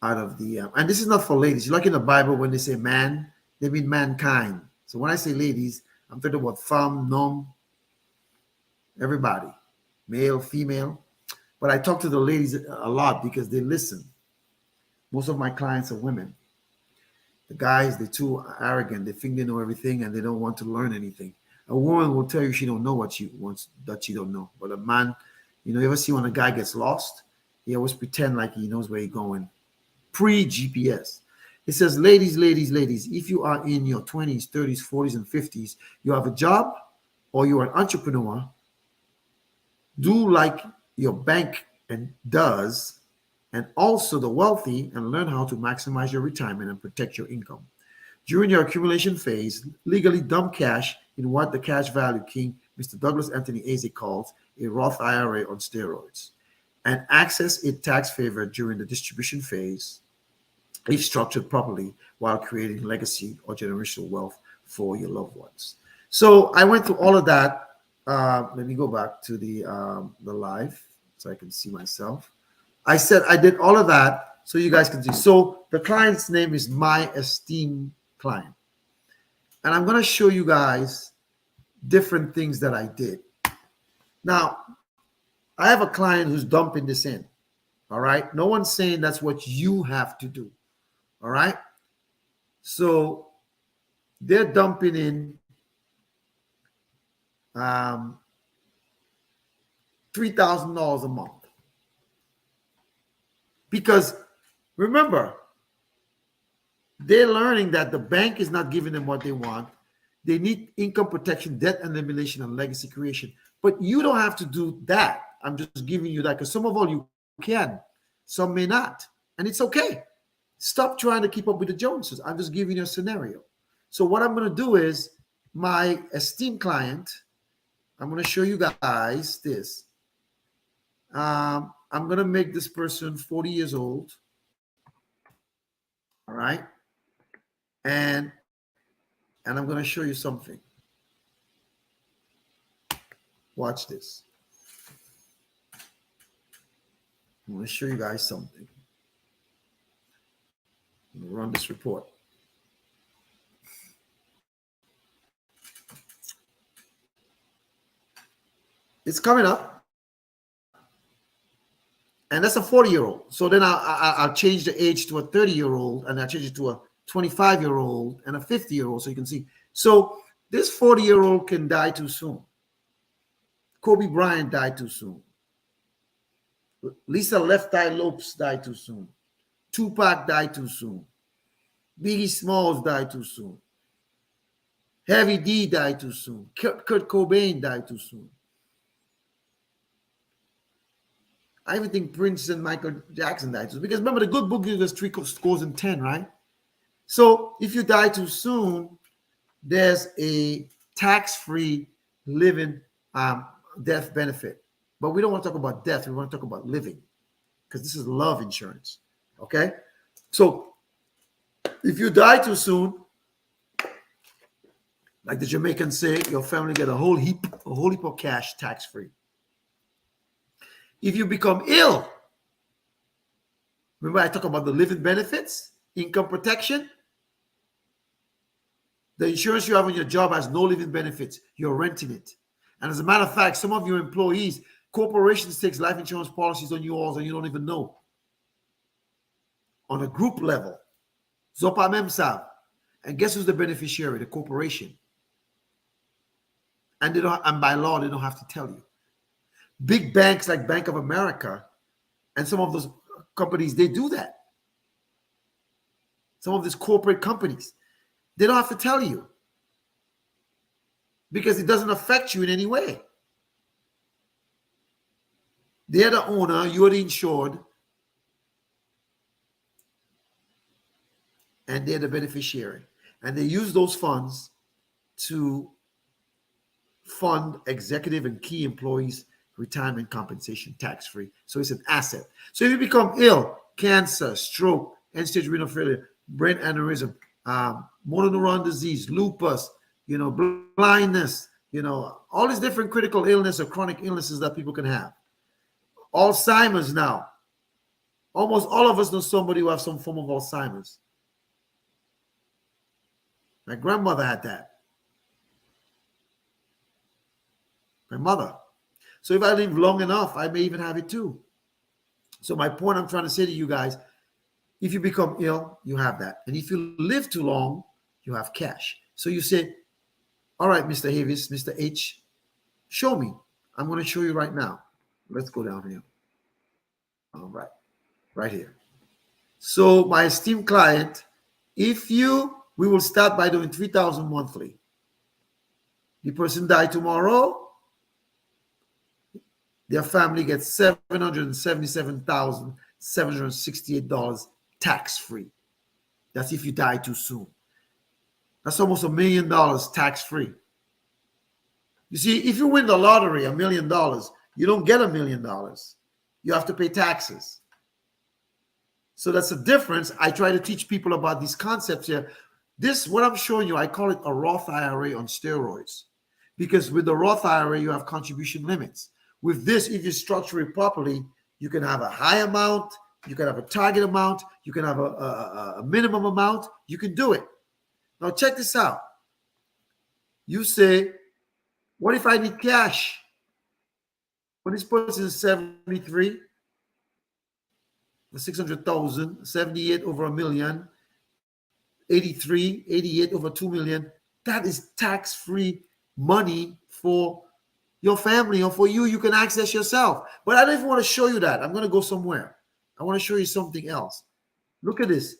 and this is not for ladies. You like in the Bible when they say man, they mean mankind. So when I say ladies, I'm talking about femme, nom, everybody, male, female. But I talk to the ladies a lot because they listen. Most of my clients are women. The guys, they're too arrogant. They think they know everything and they don't want to learn anything. A woman will tell you she don't know what she wants, that she don't know. But a man, you ever see when a guy gets lost? He always pretend like he knows where he's going. Pre-GPS. It says, ladies, if you are in your 20s, 30s, 40s, and 50s, you have a job or you are an entrepreneur, do like your bank does, and also the wealthy, and learn how to maximize your retirement and protect your income. During your accumulation phase, legally dump cash in what the cash value king, Mr. Douglas Anthony Aze, calls a Roth IRA on steroids, and access it tax favored during the distribution phase if structured properly while creating legacy or generational wealth for your loved ones. So I went through all of that. Let me go back to the live so I can see myself. I said I did all of that so you guys can see. So the client's name is My Esteemed Client. And I'm going to show you guys different things that I did. Now, I have a client who's dumping this in. All right. No one's saying that's what you have to do. All right. So they're dumping in $3,000 a month. Because remember, they're learning that the bank is not giving them what they want. They need income protection, debt elimination, and legacy creation. But you don't have to do that. I'm just giving you that because some of all you can, some may not. And it's okay. Stop trying to keep up with the Joneses. I'm just giving you a scenario. So what I'm going to do is my esteemed client, I'm going to show you guys this. I'm going to make this person 40 years old. All right. And I'm going to show you something. Watch this. I'm going to show you guys something. I'm going to run this report. It's coming up. And that's a 40-year-old. So then I'll change the age to a 30-year-old, and I'll change it to a 25-year-old and a 50-year-old, so you can see. So this 40-year-old can die too soon. Kobe Bryant died too soon. Lisa Left Eye Lopes died too soon. Tupac died too soon. Biggie Smalls died too soon. Heavy D died too soon. Kurt Cobain died too soon. I even think Prince and Michael Jackson died too soon. Because remember, the good book gives us 3 scores and 10, right? So if you die too soon, there's a tax-free living death benefit. But we don't want to talk about death. We want to talk about living because this is love insurance. Okay? So if you die too soon, like the Jamaicans say, your family get a whole heap of cash tax-free. If you become ill, remember I talk about the living benefits, income protection. The insurance you have on your job has no living benefits. You're renting it. And as a matter of fact, some of your employees, corporations takes life insurance policies on you all and you don't even know. On a group level. Zopa Memsab. And guess who's the beneficiary? The corporation. And by law, they don't have to tell you. Big banks like Bank of America and some of those companies, they do that. Some of these corporate companies, they don't have to tell you because it doesn't affect you in any way. They're the owner, you're the insured, and they're the beneficiary. And they use those funds to fund executive and key employees' retirement compensation tax-free. So it's an asset. So if you become ill, cancer, stroke, end-stage renal failure, brain aneurysm, motor neuron disease, lupus, blindness, all these different critical illness or chronic illnesses that people can have. Alzheimer's now. Almost all of us know somebody who has some form of Alzheimer's. My grandmother had that. My mother. So if I live long enough, I may even have it too. So my point I'm trying to say to you guys, if you become ill, you have that. And if you live too long, you have cash. So you say, all right, Mr. Havis, Mr. H, show me. I'm going to show you right now. Let's go down here. All right. Right here. So my esteemed client, we will start by doing 3,000 monthly. The person die tomorrow, their family gets $777,768 tax-free. That's if you die too soon. That's almost $1 million tax-free. You see, if you win the lottery, $1 million, you don't get $1 million. You have to pay taxes. So that's the difference. I try to teach people about these concepts here. What I'm showing you, I call it a Roth IRA on steroids. Because with the Roth IRA, you have contribution limits. With this, if you structure it properly, you can have a high amount, you can have a target amount, you can have a minimum amount. You can do it. Now check this out. You say, what if I need cash? When this person is 73, 600,000, 78 over $1 million, 83, 88 over 2 million. That is tax-free money for your family or for you. You can access yourself. But I don't even want to show you that. I'm going to go somewhere. I want to show you something else. Look at this.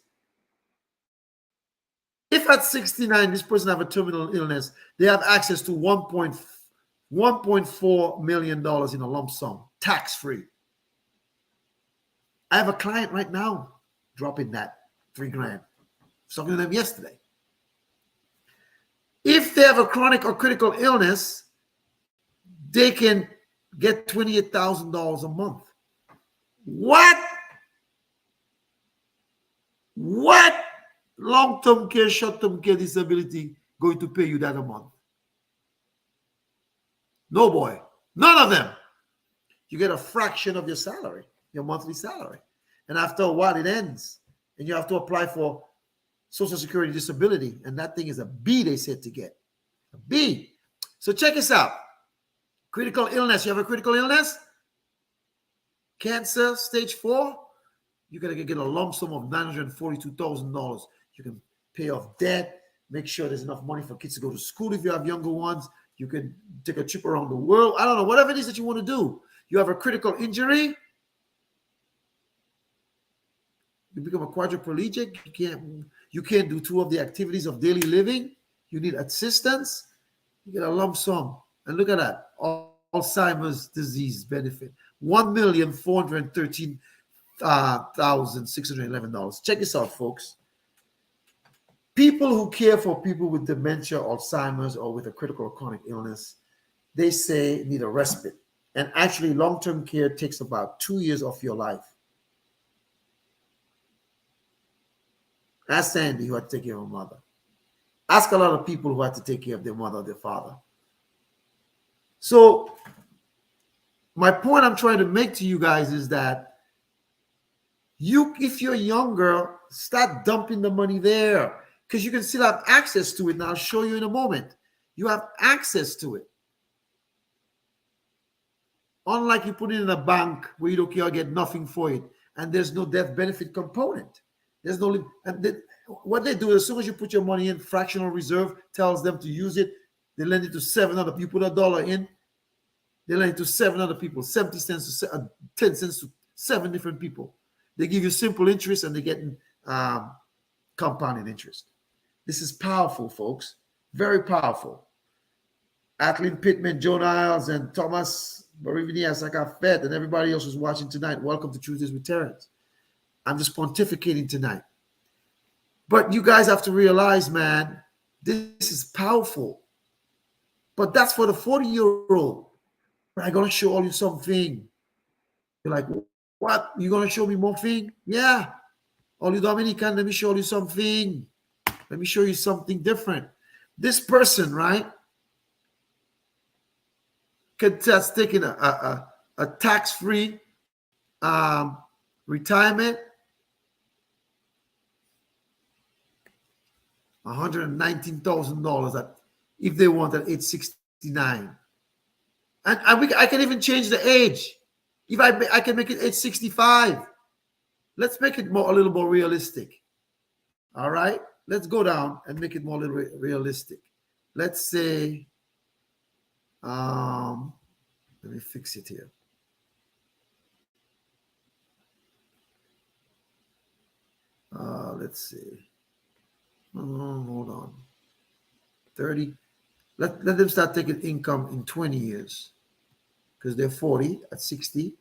If at 69, this person have a terminal illness, they have access to $1.4 million in a lump sum, tax-free. I have a client right now dropping that $3 grand. I was talking to them yesterday. If they have a chronic or critical illness, they can get $28,000 a month. What? What long-term care, short-term care disability going to pay you that a month? No, boy. None of them. You get a fraction of your salary, your monthly salary. And after a while, it ends. And you have to apply for Social Security disability. And that thing is a B, they said to get. A B. So check this out. Critical illness. You have a critical illness? Cancer, stage 4? You're going to get a lump sum of $942,000. You can pay off debt, make sure there's enough money for kids to go to school if you have younger ones. You can take a trip around the world. I don't know, whatever it is that you want to do. You have a critical injury. You become a quadriplegic. You can't do 2 of the activities of daily living. You need assistance. You get a lump sum. And look at that. Alzheimer's disease benefit. $1,413,611. Check this out, folks. People who care for people with dementia, Alzheimer's, or with a critical or chronic illness, they say need a respite. And actually, long-term care takes about 2 years of your life. Ask Sandy, who had to take care of her mother. Ask a lot of people who had to take care of their mother or their father. So, my point I'm trying to make to you guys is that if you're younger, start dumping the money there. Because you can still have access to it. Now, I'll show you in a moment. You have access to it. Unlike you put it in a bank where you don't get nothing for it, and there's no death benefit component. There's no, what they do is as soon as you put your money in, fractional reserve tells them to use it. They lend it to 7 other people. You put $1 in, they lend it to 7 other people, 70 cents to 10 cents to 7 different people. They give you simple interest and they get compounded interest. This is powerful, folks. Very powerful. Atlin Pittman, Joe Niles, and Thomas Barivini Fed, and everybody else who's watching tonight. Welcome to Tuesdays with Terrence. I'm just pontificating tonight. But you guys have to realize, man, this is powerful. But that's for the 40-year-old. I'm going to show all you something. You're like, what? You're going to show me more thing? Yeah. All you Dominican, let me show you something. Let me show you something different. This person, right? contest taking a tax-free retirement, $119,000 at if they want at age 69. And I can even change the age. If I can make it age 65. Let's make it a little more realistic. All right, let's go down and make it more little realistic. Let's say, let me fix it here. Let's see. Hold on. 30. Let them start taking income in 20 years, because they're 40 at 60.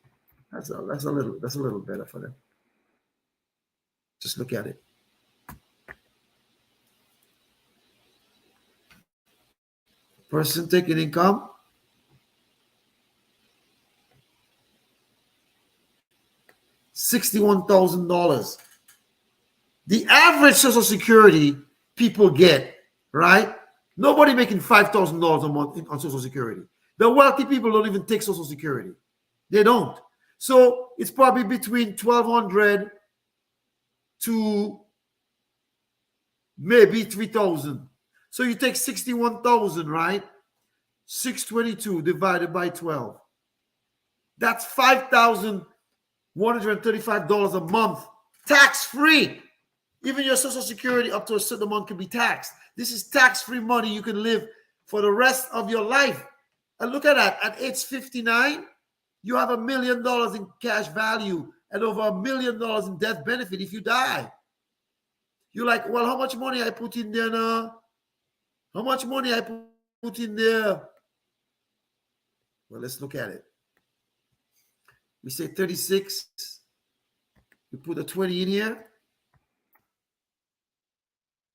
That's a little better for them. Just look at it. Person taking income, $61,000. The average Social Security people get, right? Nobody making $5,000 a month on Social Security. The wealthy people don't even take Social Security. They don't. So it's probably between $1,200 to maybe $3,000. So you take 61,000, right? 622 divided by 12. That's $5,135 a month, tax-free. Even your Social Security up to a certain amount can be taxed. This is tax-free money you can live for the rest of your life. And look at that. At age 59, you have $1 million in cash value and over $1 million in death benefit if you die. You're like, well, how much money I put in there now? How much money I put in there? Well, let's look at it. We say 36. We put a 20 in here.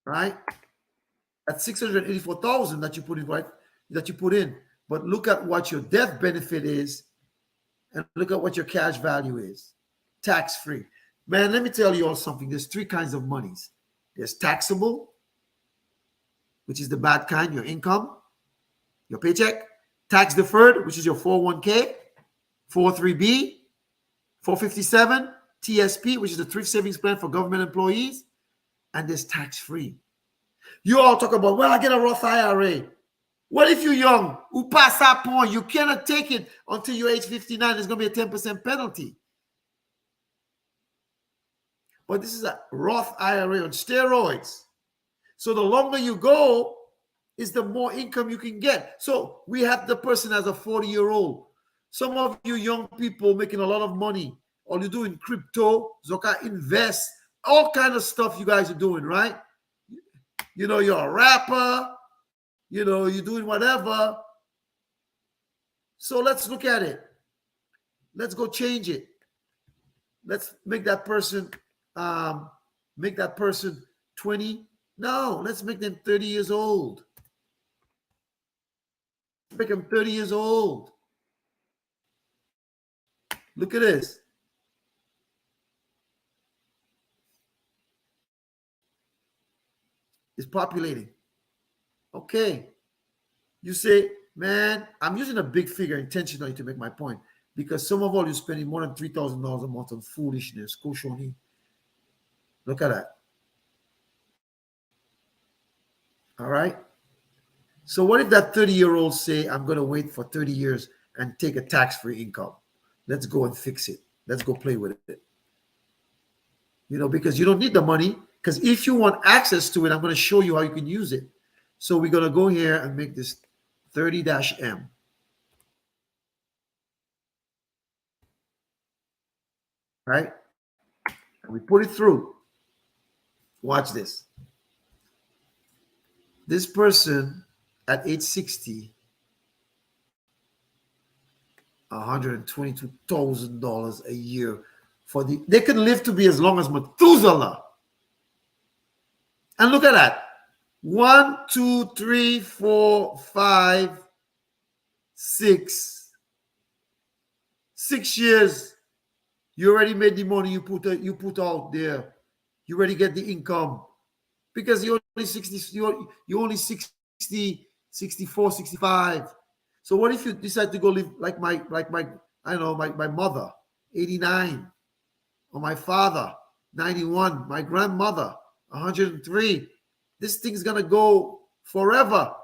Right? That's 684,000 that you put in, right? That you put in. But look at what your death benefit is, and look at what your cash value is. Tax-free. Man, let me tell you all something. There's three kinds of monies. There's taxable, which is the bad kind, your income, your paycheck. Tax deferred, which is your 401k, 403b, 457, TSP, which is the thrift savings plan for government employees. And there's tax-free. You all talk about, well, I get a Roth IRA. What if you're young, who pass that point? You cannot take it until you're age 59. There's going to be a 10% penalty. But this is a Roth IRA on steroids. So the longer you go, is the more income you can get. So we have the person as a 40-year-old. Some of you young people making a lot of money. All you do in crypto, Zoka, invest, all kind of stuff you guys are doing, right? You know, you're a rapper. You know, you're doing whatever. So let's look at it. Let's go change it. Let's make that person 20. No, let's make them 30 years old. Make them 30 years old. Look at this. It's populating. Okay. You say, man, I'm using a big figure intentionally to make my point, because some of all you're spending more than $3,000 a month on foolishness. Koshoni. Look at that. All right. So what if that 30-year-old say, I'm going to wait for 30 years and take a tax-free income? Let's go and fix it. Let's go play with it. You know, because you don't need the money. Because if you want access to it, I'm going to show you how you can use it. So we're going to go here and make this 30-M. Right? And we put it through. Watch this. This person at age 60, $122,000 a year they can live to be as long as Methuselah. And look at that. 1, 2, 3, 4, 5, 6. 6 years. You already made the money you put out there. You already get the income. Because you're only 60, you're only 60, 64, 65. So what if you decide to go live like my I don't know, my mother, 89, or my father, 91, my grandmother, 103. This thing's gonna go forever.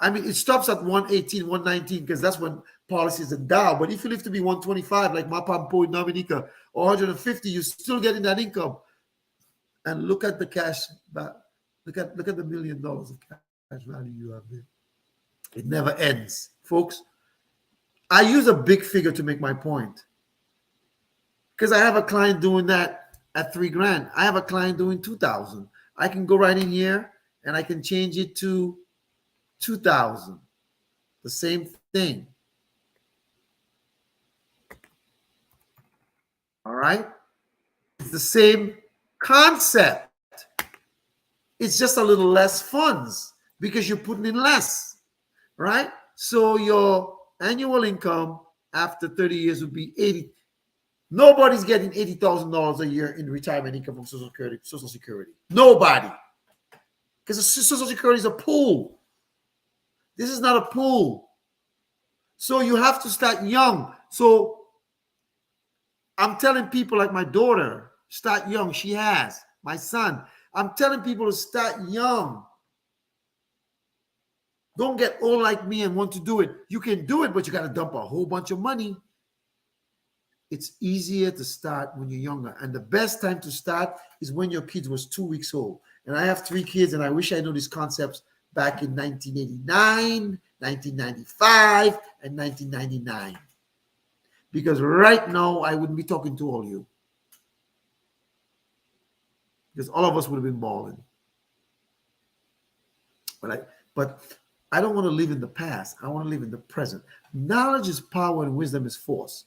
I mean, it stops at 118, 119, because that's when policies are down. But if you live to be 125, like Mapampo in Dominica, or 150, you're still getting that income. And look at the cash back. Look at the $1 million of cash value you have there. It never ends, folks. I use a big figure to make my point, because I have a client doing that at $3,000. I have a client doing 2,000. I can go right in here and I can change it to 2,000. The same thing. All right. It's the same concept. It's just a little less funds because you're putting in less, right? So your annual income after 30 years would be 80. Nobody's getting $80,000 a year in retirement income from Social Security. Social Security. Nobody. Because Social Security is a pool. This is not a pool. So you have to start young. So I'm telling people like my daughter, start young. She has. My son. I'm telling people to start young. Don't get old like me and want to do it. You can do it, but you got to dump a whole bunch of money. It's easier to start when you're younger. And the best time to start is when your kid was 2 weeks old. And I have 3 kids, and I wish I knew these concepts back in 1989, 1995, and 1999. Because right now, I wouldn't be talking to all of you. Because all of us would have been balling. But I don't want to live in the past. I want to live in the present. Knowledge is power and wisdom is force.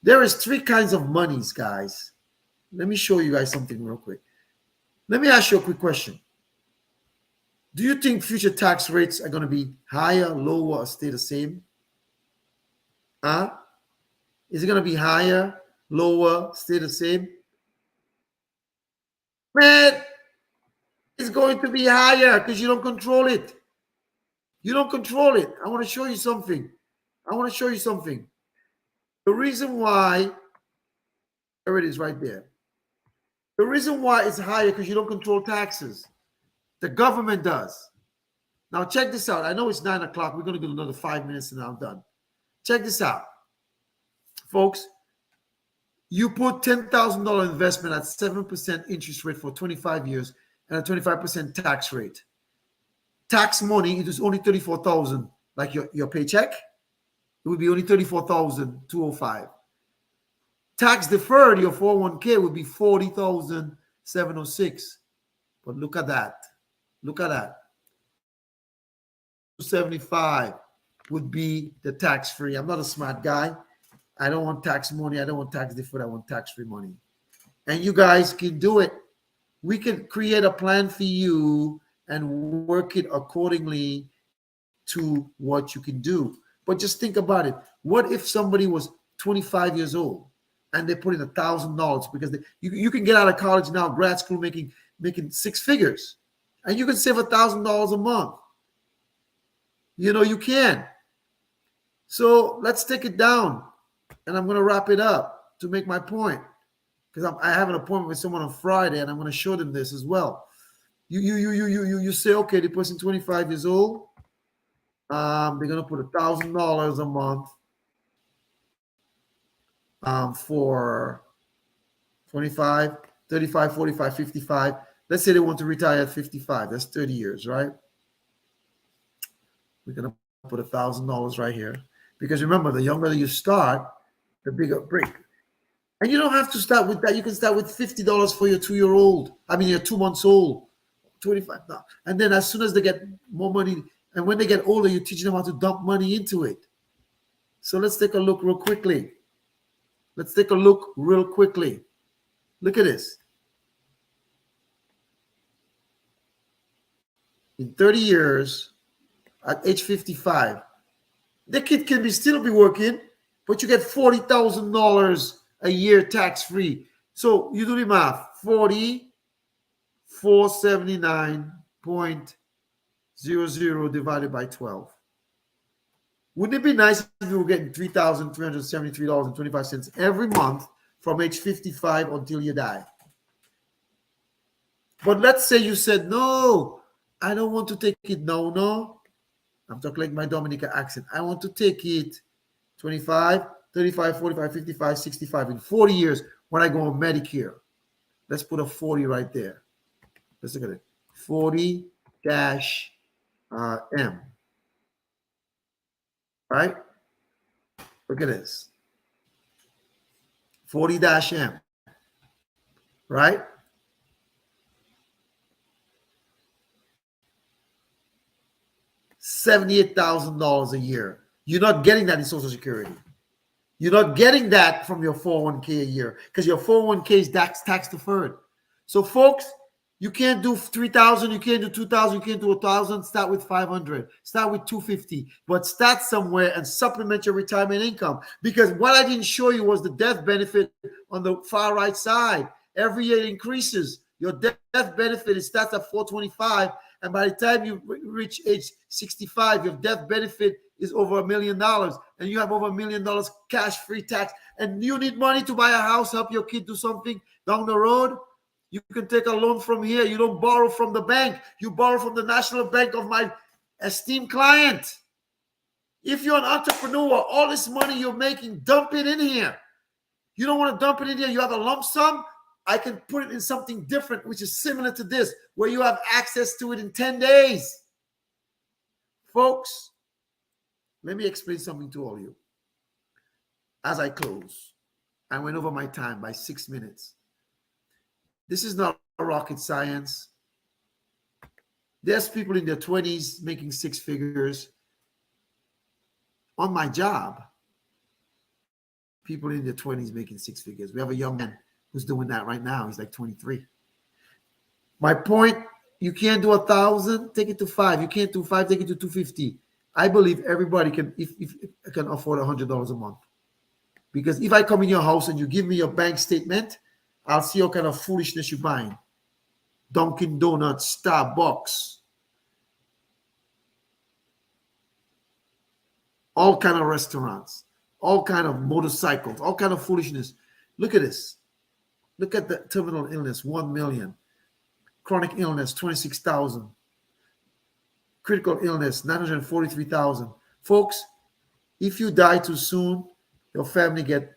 There is 3 kinds of monies, guys. Let me show you guys something real quick. Let me ask you a quick question. Do you think future tax rates are going to be higher, lower, or stay the same? Is it going to be higher, lower, stay the same? Man, it's going to be higher because you don't control it. You don't control it. I want to show you something. The reason why, there it is right there. The reason why it's higher because you don't control taxes. The government does. Now check this out. I know it's 9 o'clock. We're going to do another 5 minutes and I'm done. Check this out. Folks, you put $10,000 investment at 7% interest rate for 25 years and a 25% tax rate. Tax money, it is only $34,000. Like your paycheck, it would be only $34,205. Tax deferred, your 401k would be $40,706. But look at that. Look at that. $275 would be the tax-free. I'm not a smart guy. I don't want tax money. I don't want tax deferred. I want tax-free money. And you guys can do it. We can create a plan for you and work it accordingly to what you can do. But just think about it. What if somebody was 25 years old and they put in $1,000 because you can get out of college now, grad school, making 6 figures, and you can save $1,000 a month. You know, you can. So let's take it down, and I'm going to wrap it up to make my point, because I have an appointment with someone on Friday, and I'm going to show them this as well. You say, okay, the person 25 years old, they're going to put $1,000 a month for 25, 35, 45, 55. Let's say they want to retire at 55. That's 30 years, right? We're going to put $1,000 right here. Because remember, the younger you start, the bigger break. And you don't have to start with that. You can start with $50 for your 2-year-old. I mean, your 2 months old. 25. And then as soon as they get more money, and when they get older, you teach them how to dump money into it. So let's take a look real quickly. Look at this. In 30 years, at age 55, the kid can still be working, but you get $40,000 a year tax-free. So you do the math. 479.00 divided by 12. Wouldn't it be nice if you were getting $3,373.25 every month from age 55 until you die? But let's say you said, no, I don't want to take it now, no. I'm talking like my Dominica accent. I want to take it 25, 35, 45, 55, 65 in 40 years when I go on Medicare. Let's put a 40 right there. Let's look at it. 40 dash M. Right? Look at this. 40 dash M. Right? $78,000 a year. You're not getting that in Social Security. You're not getting that from your 401k a year because your 401k is tax deferred. So, folks, you can't do 3,000, you can't do 2,000, you can't do 1,000. Start with 500, start with 250, but start somewhere and supplement your retirement income. Because what I didn't show you was the death benefit on the far right side. Every year it increases. Your death benefit, it starts at 425, and by the time you reach age 65, your death benefit is over $1 million, and you have over $1 million cash free tax, and you need money to buy a house, help your kid do something down the road. You can take a loan from here. You don't borrow from the bank. You borrow from the National Bank of my esteemed client. If you're an entrepreneur, all this money you're making, dump it in here. You don't want to dump it in here. You have a lump sum. I can put it in something different, which is similar to this, where you have access to it in 10 days. Folks, let me explain something to all of you. As I close, I went over my time by 6 minutes. This is not rocket science. There's people in their 20s making six figures. On my job, people in their 20s making six figures. We have a young man who's doing that right now. He's like 23. My point, you can't do 1,000, take it to 5. You can't do 5, take it to 250. I believe everybody can, if can afford $100 a month. Because if I come in your house and you give me your bank statement, I'll see what kind of foolishness you're buying. Dunkin' Donuts, Starbucks, all kind of restaurants, all kind of motorcycles, all kind of foolishness. Look at this. Look at the terminal illness, 1 million. Chronic illness, 26,000. Critical illness, 943,000. Folks, if you die too soon, your family get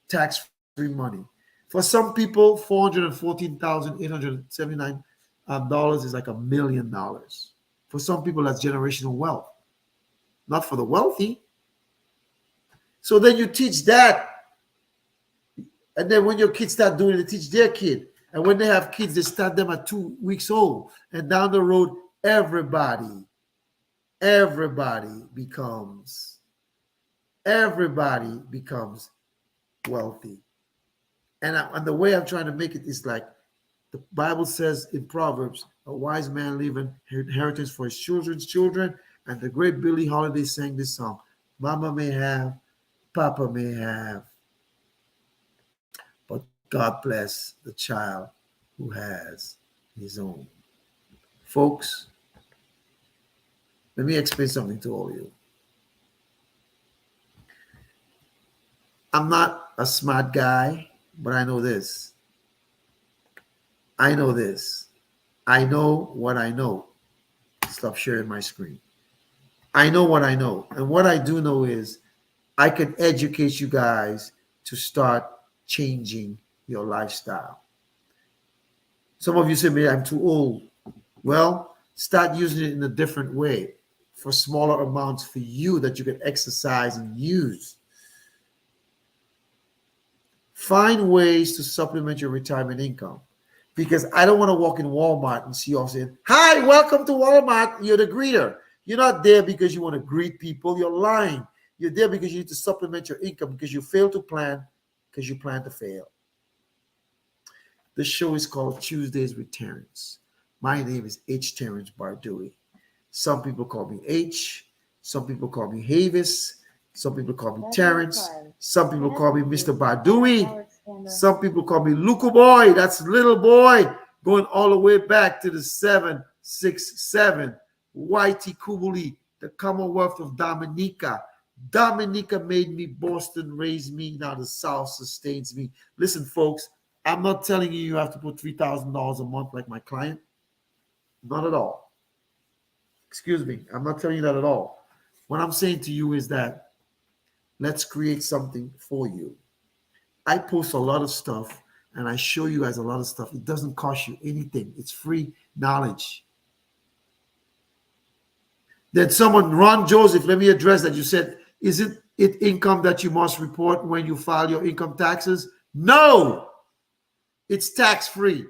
tax-free money. For some people, $414,879 is like $1 million. For some people, that's generational wealth. Not for the wealthy. So then you teach that. And then when your kids start doing it, they teach their kid. And when they have kids, they start them at 2 weeks old. And down the road, everybody becomes wealthy. And the way I'm trying to make it is like the Bible says in Proverbs, a wise man leaves an inheritance for his children's children. And the great Billie Holiday sang this song. Mama may have, Papa may have, but God bless the child who has his own. Folks, let me explain something to all of you. I'm not a smart guy, but I know this. I know what I know. Stop sharing my screen. I know what I know. And what I do know is I can educate you guys to start changing your lifestyle. Some of you say, "Man, I'm too old." Well, start using it in a different way for smaller amounts for you that you can exercise and use. Find ways to supplement your retirement income, because I don't want to walk in Walmart and see you all saying, "Hi, welcome to Walmart." You're the greeter. You're not there because you want to greet people. You're lying. You're there because you need to supplement your income, because you fail to plan, because you plan to fail. The show is called Tuesdays with Terrence. My name is H. Terrence Bardui. Some people call me H. Some people call me Havis. Some people call me Terrence. Some people call me Mr. Bardui. Some people call me Luca Boy. That's little boy, going all the way back to the 767. Whitey Kubuli, the Commonwealth of Dominica. Dominica made me. Boston raised me. Now the South sustains me. Listen, folks, I'm not telling you have to put $3,000 a month like my client. Not at all. Excuse me. I'm not telling you that at all. What I'm saying to you is that let's create something for you. I post a lot of stuff and I show you guys a lot of stuff. It doesn't cost you anything. It's free knowledge. Then someone, Ron Joseph, let me address that. You said, isn't it income that you must report when you file your income taxes? No, it's tax-free.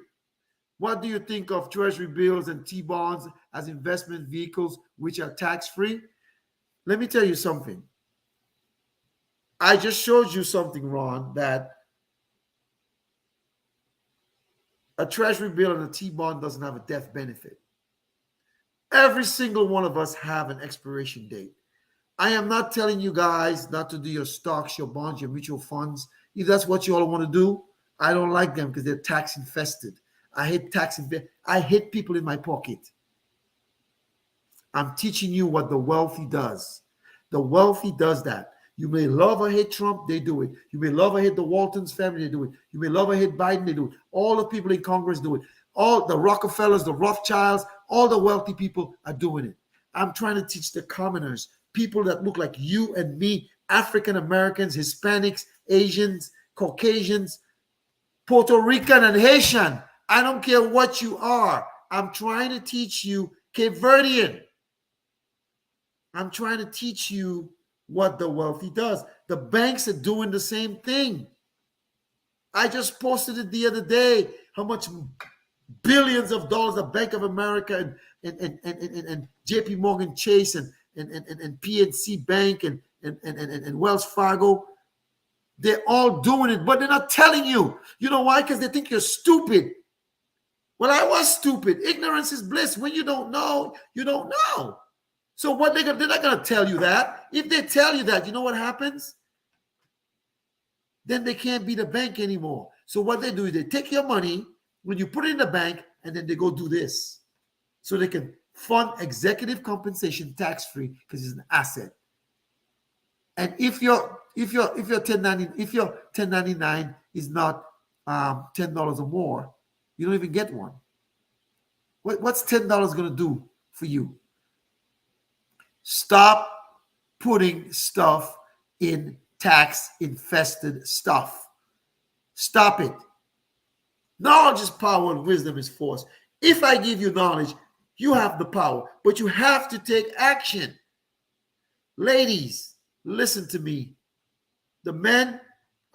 What do you think of treasury bills and T-bonds as investment vehicles which are tax-free? Let me tell you something. I just showed you something, Ron, that a treasury bill and a T-bond doesn't have a death benefit. Every single one of us have an expiration date. I am not telling you guys not to do your stocks, your bonds, your mutual funds. If that's what you all want to do, I don't like them because they're tax infested. I hate people in my pocket. I'm teaching you what the wealthy does. The wealthy does that. You may love or hate Trump, they do it. You may love or hate the Waltons family, they do it. You may love or hate Biden, they do it. All the people in Congress do it. All the Rockefellers, the Rothschilds, all the wealthy people are doing it. I'm trying to teach the commoners, people that look like you and me, African Americans, Hispanics, Asians, Caucasians, Puerto Rican, and Haitian. I don't care what you are. I'm trying to teach you Cape Verdean. I'm trying to teach you what the wealthy does. The banks are doing the same thing. I just posted it the other day, how much billions of dollars the Bank of America and JP Morgan Chase and PNC Bank and Wells Fargo, they're all doing it, but they're not telling you. You know why? Because they think you're stupid. Well, I was stupid. Ignorance is bliss. When you don't know, you don't know. So what they're not going to tell you that. If they tell you that, you know what happens? Then they can't be the bank anymore. So what they do is they take your money when you put it in the bank, and then they go do this. So they can fund executive compensation tax-free because it's an asset. And if your 1099 is not $10 or more, you don't even get one. What's $10 going to do for you? Stop putting stuff in tax-infested stuff. Stop it. Knowledge is power and wisdom is force. If I give you knowledge, you have the power, but you have to take action. Ladies, listen to me. The men,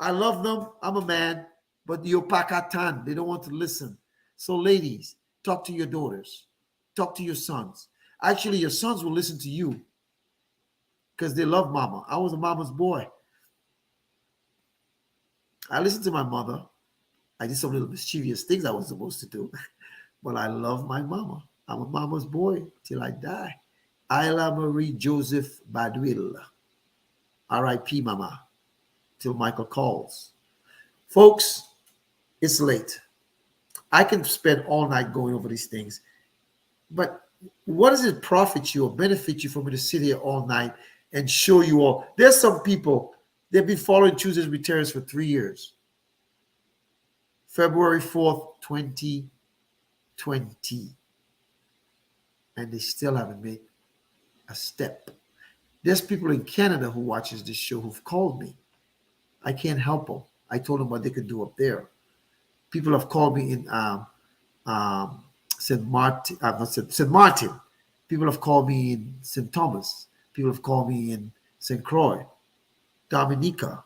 I love them. I'm a man, but the opakatan, they don't want to listen. So ladies, talk to your daughters. Talk to your sons. Actually, your sons will listen to you because they love mama. I was a mama's boy. I listened to my mother. I did some little mischievous things I was supposed to do, but I love my mama. I'm a mama's boy till I die. Isla Marie Joseph Badwil. R.I.P. Mama. Till Michael calls. Folks, it's late. I can spend all night going over these things, but what does it profit you or benefit you for me to sit here all night and show you all? There's some people, they've been following Tuesdays with Terrence for 3 years. February 4th, 2020. And they still haven't made a step. There's people in Canada who watches this show who've called me. I can't help them. I told them what they could do up there. People have called me in St. Martin. People have called me in St. Thomas. People have called me in St. Croix, Dominica.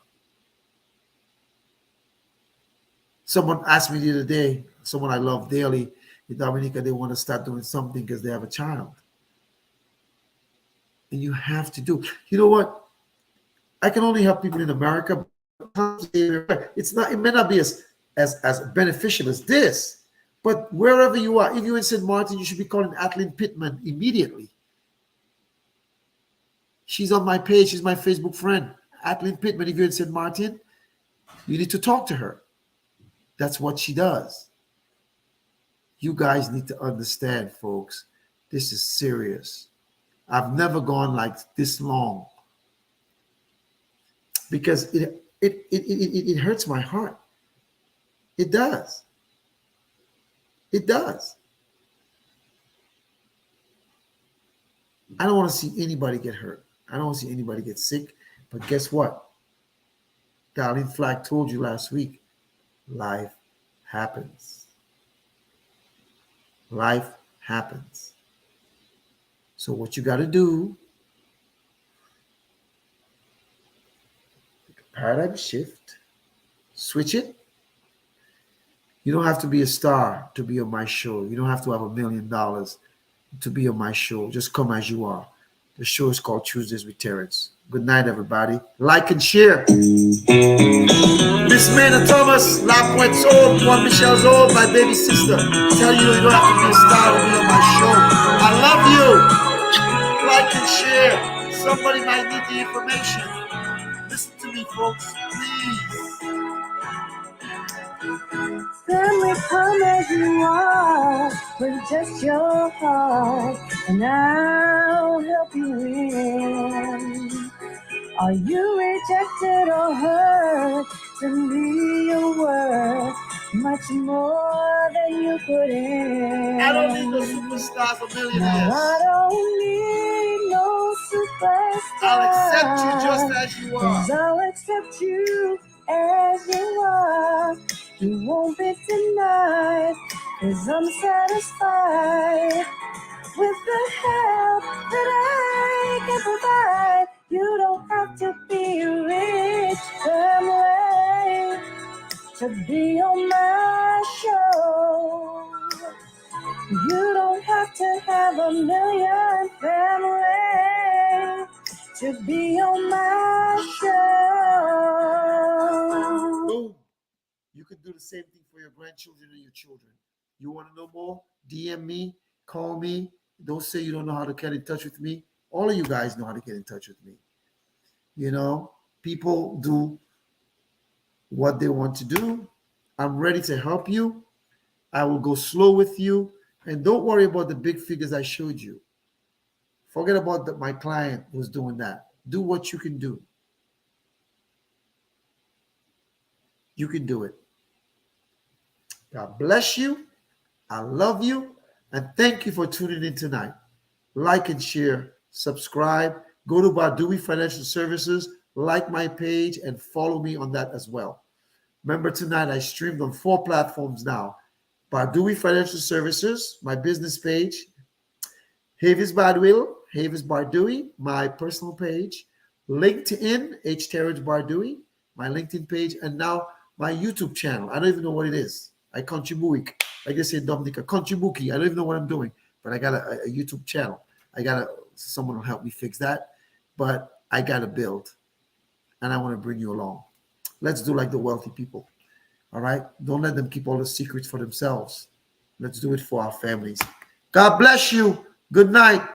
Someone asked me the other day, someone I love dearly in Dominica, they want to start doing something because they have a child. And you have to do. You know what? I can only help people in America. It's not. It may not be as beneficial as this, but wherever you are, if you're in St. Martin, you should be calling Atlin Pittman immediately. She's on my page. She's my Facebook friend. Atlin Pittman, if you're in St. Martin, you need to talk to her. That's what she does. You guys need to understand, folks. This is serious. I've never gone like this long because it hurts my heart. It does. It does. I don't want to see anybody get hurt. I don't want to see anybody get sick. But guess what? Darlene Flack told you last week, life happens. Life happens. So what you got to do, paradigm shift, switch it. You don't have to be a star to be on my show. You don't have to have $1 million to be on my show. Just come as you are. The show is called Tuesdays with Terrence. Good night, everybody. Like and share. Miss Maynard Thomas, La Pointe's old, Juan Michel's old, my baby sister. Tell you you don't have to be a star to be on my show. I love you. Like and share. Somebody might need the information. Listen to me, folks. Please. Family, come as you are, with just your heart, and I'll help you win. Are you rejected or hurt? To me, you're worth much more than you put in. I don't need no superstars or millionaires. No, I don't need no superstars. I'll accept you just as you are. 'Cause I'll accept you as you are. You won't be denied, 'cause I'm satisfied with the help that I can provide. You don't have to be rich, family, to be on my show. You don't have to have $1 million, family, to be on my show. Boom. You can do the same thing for your grandchildren and your children. You want to know more? DM me, call me. Don't say you don't know how to get in touch with me. All of you guys know how to get in touch with me. You know, people do what they want to do. I'm ready to help you. I will go slow with you. And don't worry about the big figures I showed you. Forget about my client who's doing that. Do what you can do. You can do it. God bless you. I love you. And thank you for tuning in tonight. Like and share. Subscribe. Go to Bardui Financial Services. Like my page and follow me on that as well. Remember, tonight I streamed on 4 platforms now. Bardui Financial Services, my business page. Havis Badwill, Havis Bardui, my personal page. LinkedIn, H. Terrence Bardui, my LinkedIn page. And now my YouTube channel. I don't even know what it is. I contribute. Like they say, Dominica, contribuki. I don't even know what I'm doing. But I got a YouTube channel. Someone will help me fix that. But I got to build. And I want to bring you along. Let's do like the wealthy people. All right? Don't let them keep all the secrets for themselves. Let's do it for our families. God bless you. Good night.